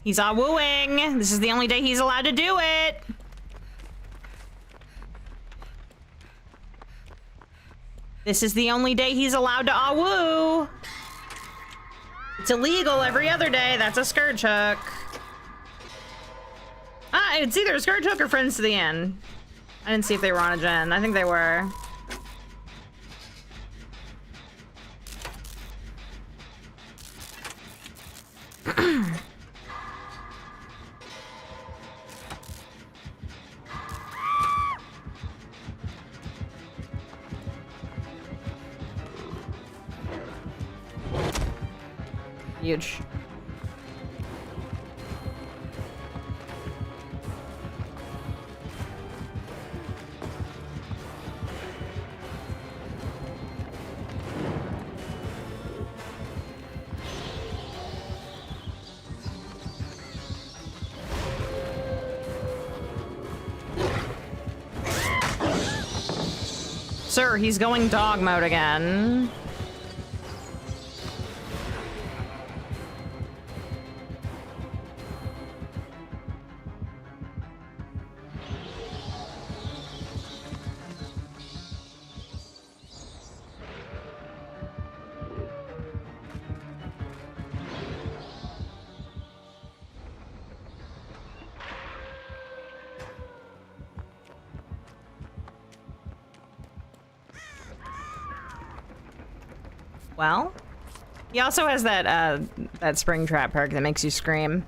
He's all wooing. This is the only day he's allowed to do it. This is the only day he's allowed to awoo. It's illegal every other day. That's a scourge hook. Ah, it's either a scourge hook or friends to the end. I didn't see if they were on a gen. I think they were. Huge. Sir, he's going dog mode again. Well, he also has that spring trap perk that makes you scream.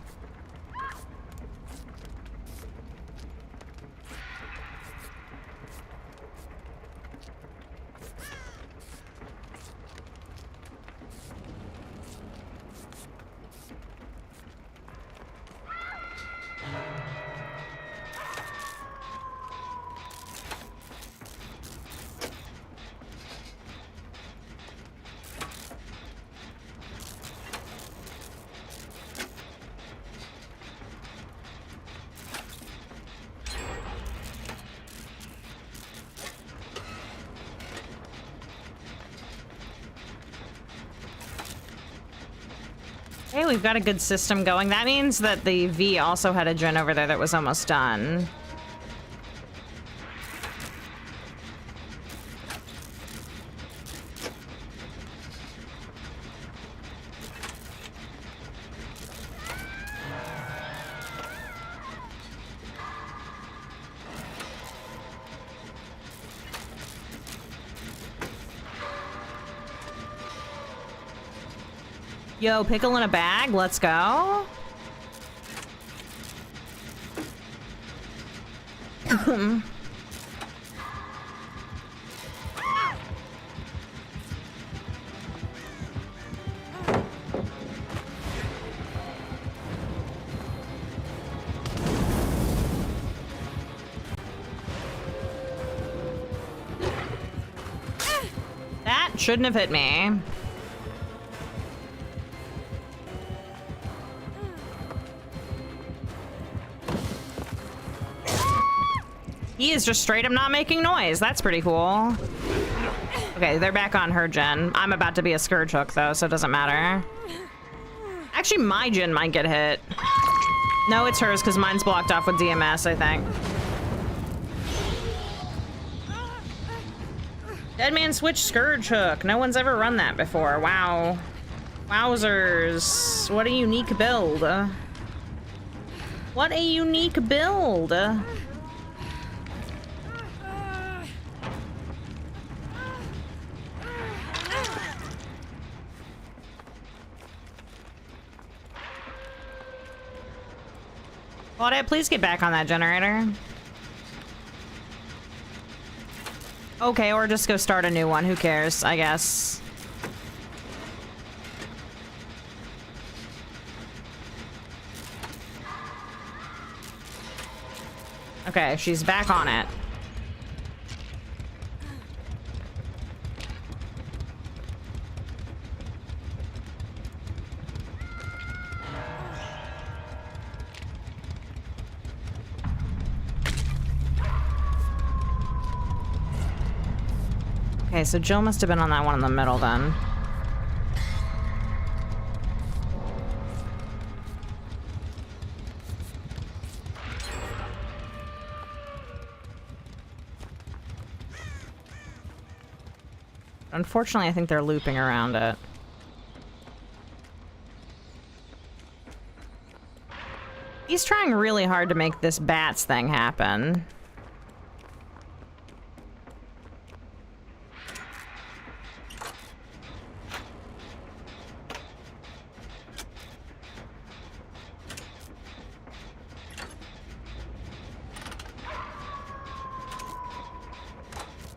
Hey, we've got a good system going. That means that the V also had a gen over there that was almost done. Yo, pickle in a bag, let's go. That shouldn't have hit me. He is just straight up not making noise. That's pretty cool. Okay, they're back on her gen. I'm about to be a Scourge Hook, though, so it doesn't matter. Actually, my gen might get hit. No, it's hers, because mine's blocked off with DMS, I think. Deadman Switch Scourge Hook. No one's ever run that before. Wow. Wowzers. What a unique build. What a unique build. Claudette, please get back on that generator. Okay, or just go start a new one. Who cares, I guess. Okay, she's back on it. Okay, so Jill must have been on that one in the middle then. Unfortunately, I think they're looping around it. He's trying really hard to make this bats thing happen.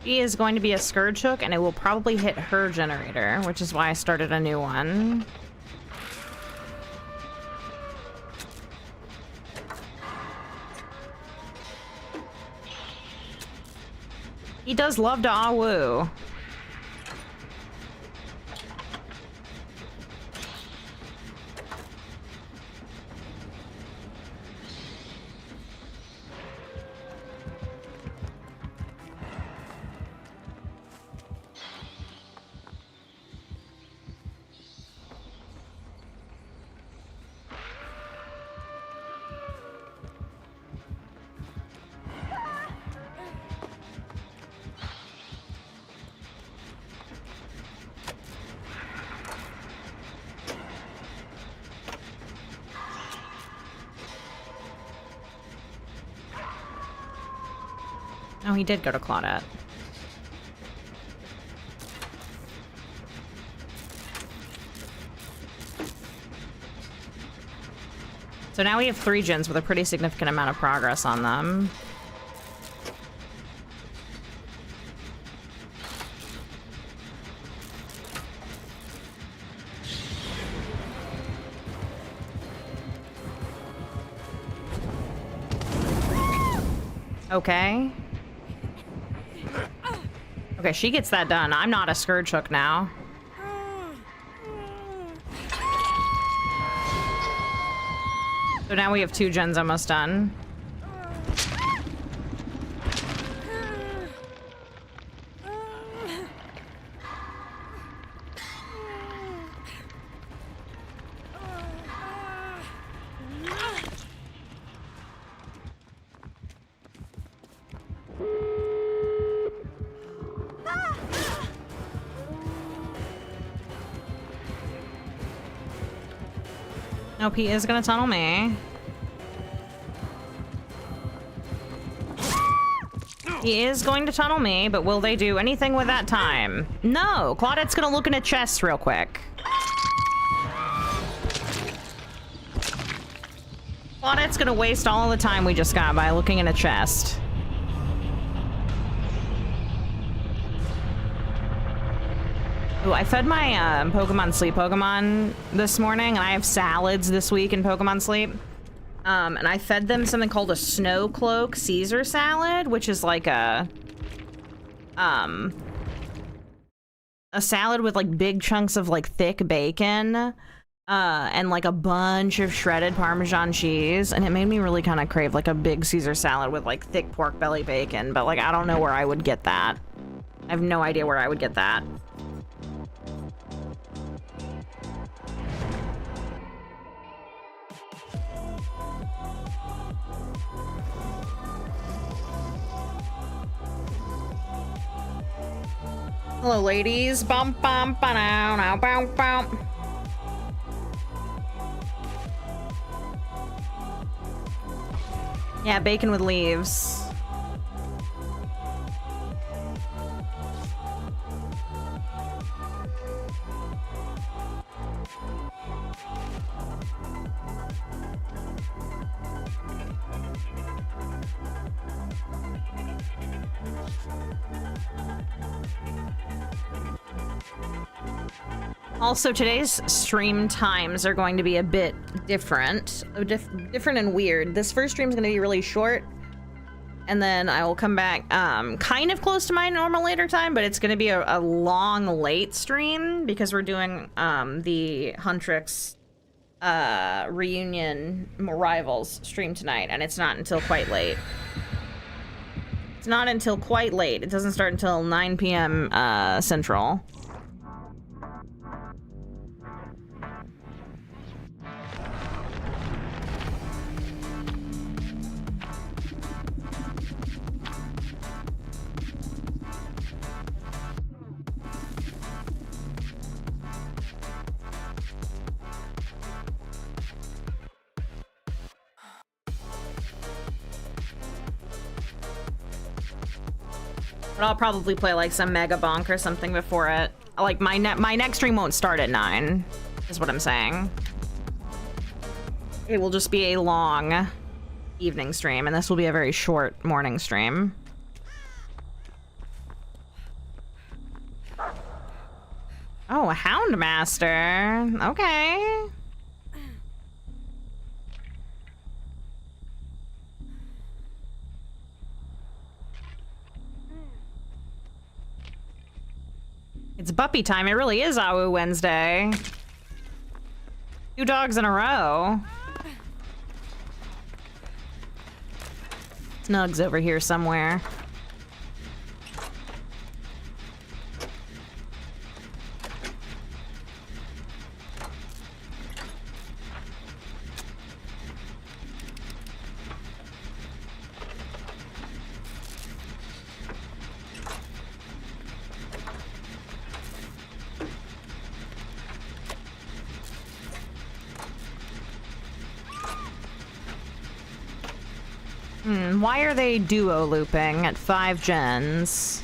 She is going to be a Scourge Hook, and it will probably hit her generator, which is why I started a new one. He does love to ah-woo. Oh, he did go to Claudette. So now we have 3 gens with a pretty significant amount of progress on them. Okay. Okay, she gets that done. I'm not a Scourge Hook now. So now we have 2 gens almost done. Nope, he is gonna tunnel me. He is going to tunnel me, but will they do anything with that time? No! Claudette's gonna look in a chest real quick. Claudette's gonna waste all the time we just got by looking in a chest. Ooh, I fed my Pokemon Sleep Pokemon this morning, and I have salads this week in Pokemon Sleep. And I fed them something called a Snow Cloak Caesar salad, which is like a salad with like big chunks of like thick bacon, and like a bunch of shredded Parmesan cheese, and it made me really kind of crave like a big Caesar salad with like thick pork belly bacon, but like I don't know where I would get that. I have no idea where I would get that. Hello, ladies. Bum bum ba now now bum bum. Yeah, bacon with leaves. Also, today's stream times are going to be a bit different. Different and weird. This first stream is going to be really short, and then I will come back kind of close to my normal later time, but it's going to be a long, late stream because we're doing the Huntrix reunion Rivals stream tonight, and it's not until quite late. It's not until quite late. It doesn't start until 9 p.m. Central. But I'll probably play like some Mega Bonk or something before it. Like my next stream won't start at 9, is what I'm saying. It will just be a long evening stream, and this will be a very short morning stream. Oh, a Houndmaster. Okay. It's puppy time. It really is Awu Wednesday. 2 dogs in a row. Snug's over here somewhere. on. Why are they duo looping at 5 gens?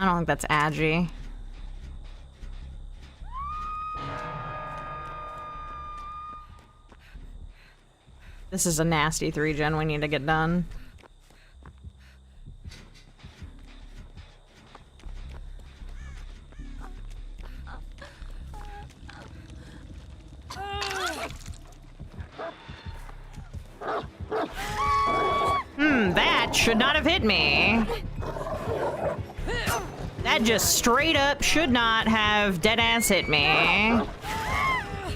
I don't think that's Agi. This is a nasty 3-gen we need to get done. That should not have hit me. That just straight up should not have deadass hit me.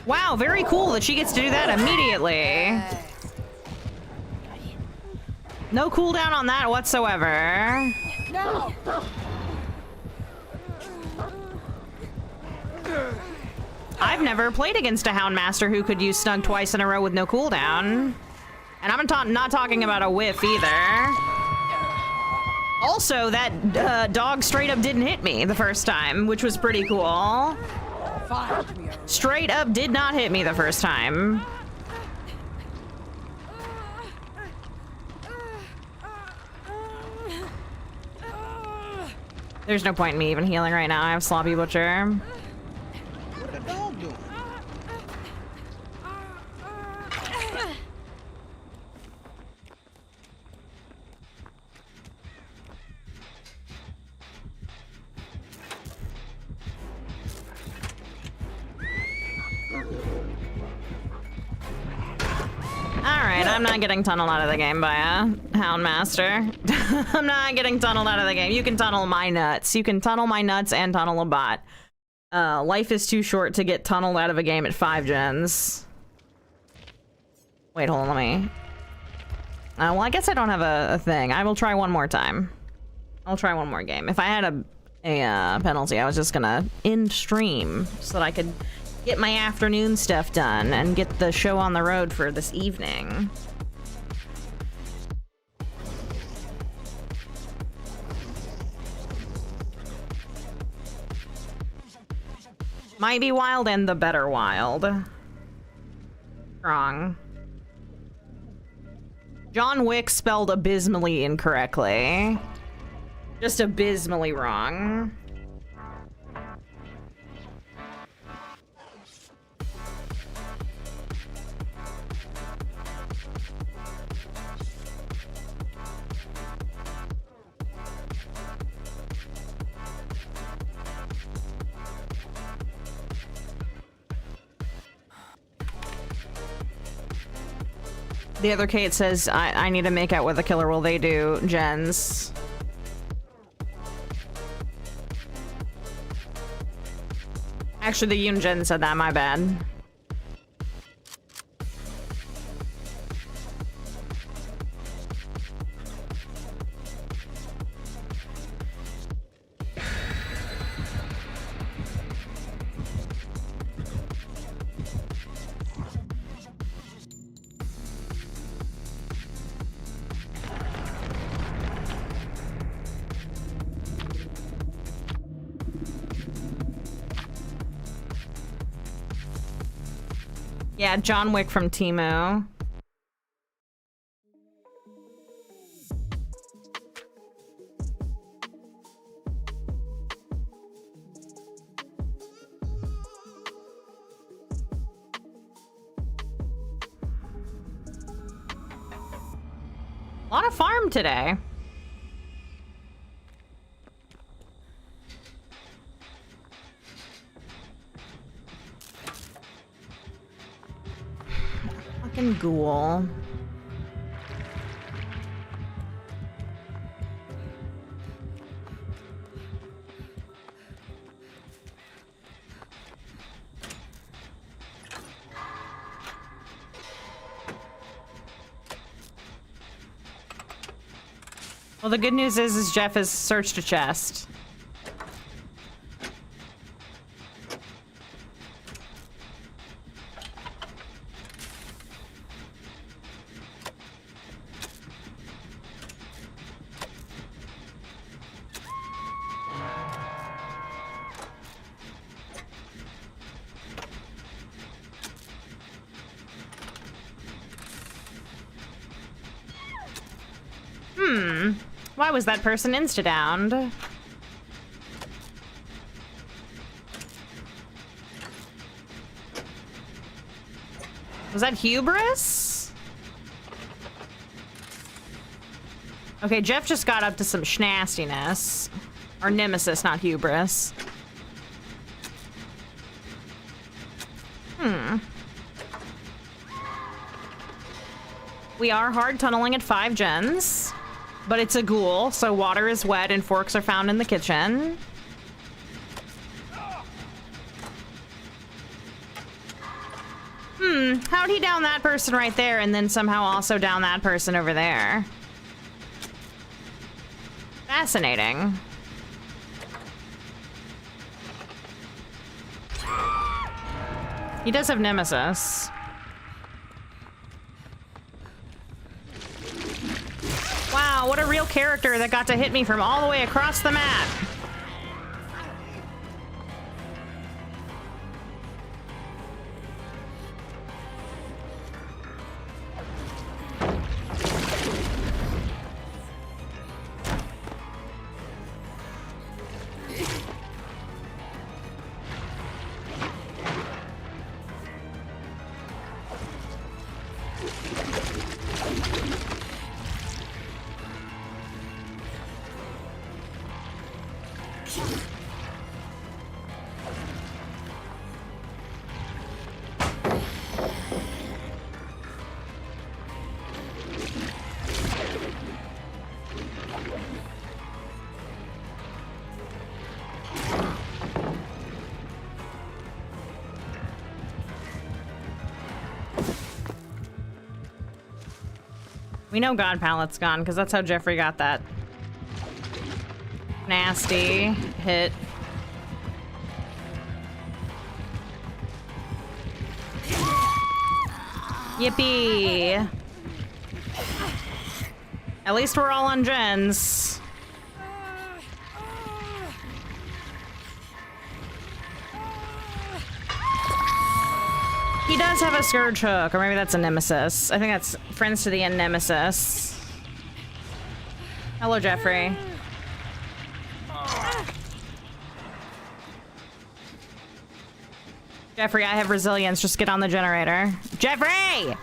Wow, very cool that she gets to do that immediately. No cooldown on that whatsoever. No. I've never played against a Houndmaster who could use Snug twice in a row with no cooldown. And I'm not talking about a whiff either. Also, that dog straight up didn't hit me the first time, which was pretty cool. Straight up did not hit me the first time. There's no point in me even healing right now. I have Sloppy Butcher. What the dog doing? Alright, I'm not getting tunneled out of the game by a Houndmaster. I'm not getting tunneled out of the game. You can tunnel my nuts. You can tunnel my nuts and tunnel a bot. Life is too short to get tunneled out of a game at 5 gens. Wait, hold on, let me... well, I guess I don't have a thing. I will try one more time. I'll try one more game. If I had a penalty, I was just gonna end stream so that I could get my afternoon stuff done and get the show on the road for this evening. Might be wild and the better wild. Wrong. John Wick spelled abysmally incorrectly. Just abysmally wrong. The other Kate says, I need to make out with a killer while they do gens. Actually, the Yunjin said that, my bad. Yeah, John Wick from Temu. A lot of farm today. Fucking ghoul. Well, the good news is Jeff has searched a chest. Why was that person insta-downed? Was that hubris? Okay, Jeff just got up to some schnastiness. Or nemesis, not hubris. We are hard tunneling at 5 gens, but it's a ghoul, so water is wet and forks are found in the kitchen. How'd he down that person right there and then somehow also down that person over there? Fascinating. He does have nemesis. Wow, what a real character that got to hit me from all the way across the map. We know God Pallet's gone, because that's how Jeffrey got that nasty hit. Yippee! At least we're all on gens. He does have a Scourge Hook, or maybe that's a Nemesis. I think that's Friends to the End Nemesis. Hello, Jeffrey. Jeffrey, I have resilience. Just get on the generator. Jeffrey!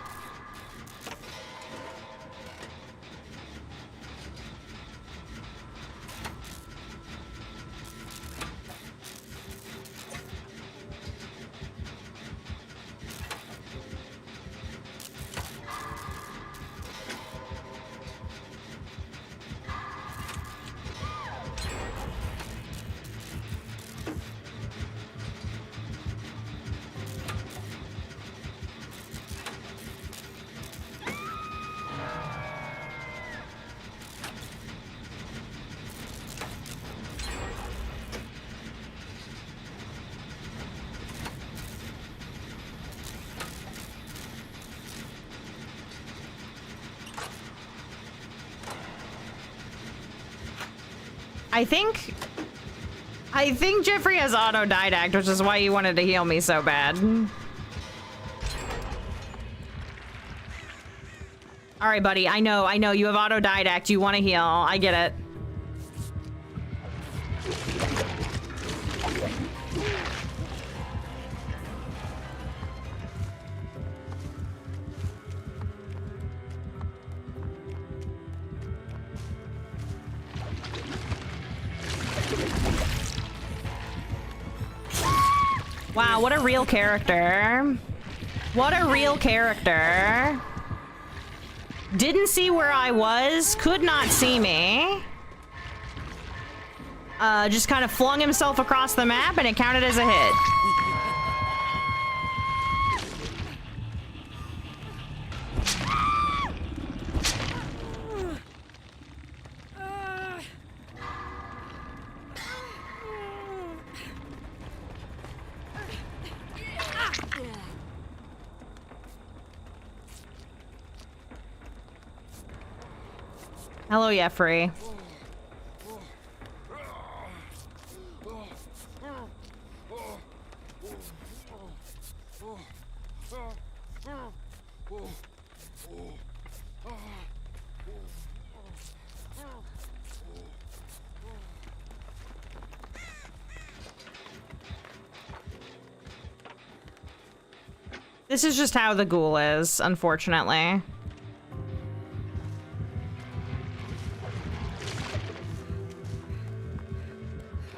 I think Jeffrey has autodidact, which is why you wanted to heal me so bad. All right, buddy. I know. You have autodidact. You want to heal. I get it. Wow, what a real character. What a real character. Didn't see where I was, could not see me. Just kind of flung himself across the map and it counted as a hit. Hello, Jeffrey. This is just how the ghoul is, unfortunately.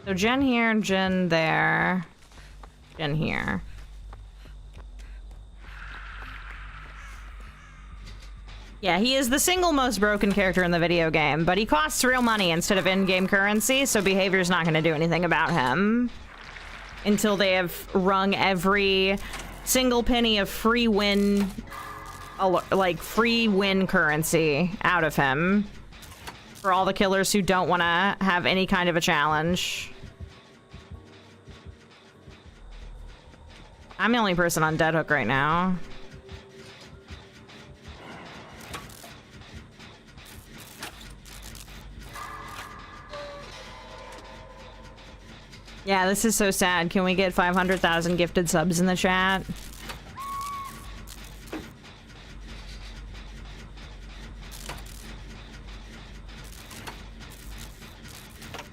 So Jen here, Jen there, Jen here. Yeah, he is the single most broken character in the video game, but he costs real money instead of in-game currency, so behavior's not going to do anything about him until they have wrung every single penny of free win, like free win currency out of him for all the killers who don't want to have any kind of a challenge. I'm the only person on Dead Hook right now. Yeah, this is so sad. Can we get 500,000 gifted subs in the chat?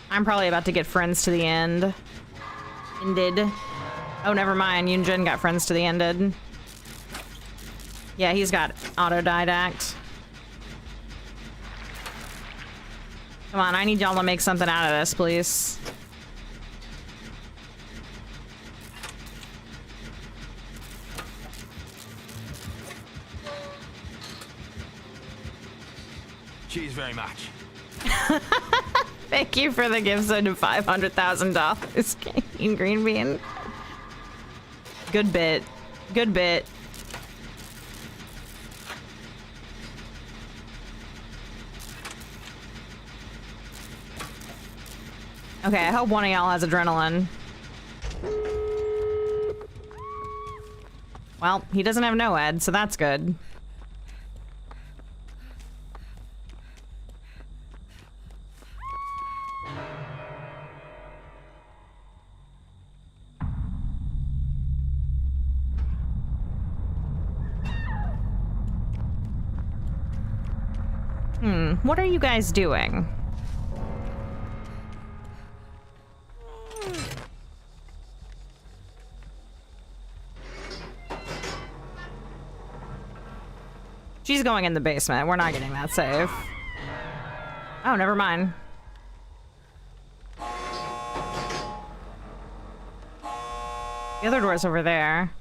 I'm probably about to get friends to the end. Ended. Oh, never mind. Yunjin got friends to the ended. Yeah, he's got autodidact. Come on, I need y'all to make something out of this, please. Cheers very much. Thank you for the gift of $500,000, Kane Green Bean. Good bit. Good bit. Okay, I hope one of y'all has adrenaline. Well, he doesn't have NOED, so that's good. What are you guys doing? She's going in the basement. We're not getting that save. Oh, never mind. The other door's over there.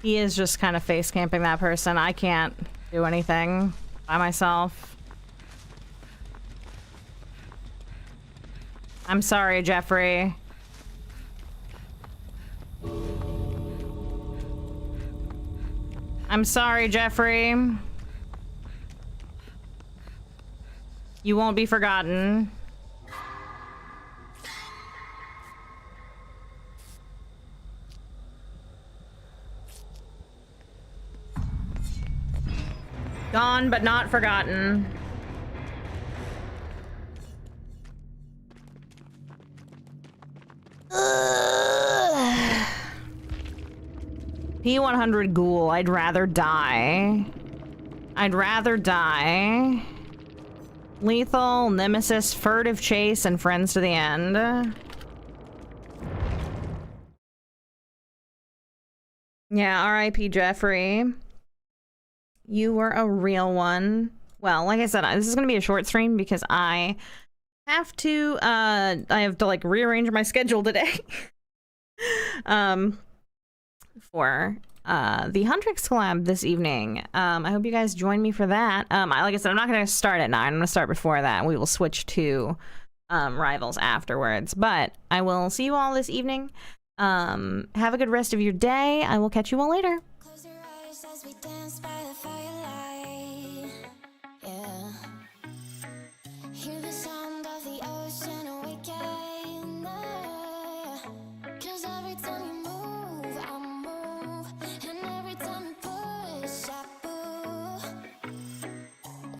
He is just kind of face camping that person. I can't do anything by myself. I'm sorry, Jeffrey. I'm sorry, Jeffrey. You won't be forgotten. Gone, but not forgotten. P100 Ghoul, I'd rather die. I'd rather die. Lethal, Nemesis, Furtive Chase, and Friends to the End. Yeah, R.I.P. Jeffrey. You were a real one. Well, like I said, this is gonna be a short stream because I have to like rearrange my schedule today. For the Huntrix collab this evening. I hope you guys join me for that. Like I said, I'm not gonna start at 9. I'm gonna start before that. We will switch to Rivals afterwards. But I will see you all this evening. Have a good rest of your day. I will catch you all later. Close your eyes as we dance by the firelight. Yeah. Hear the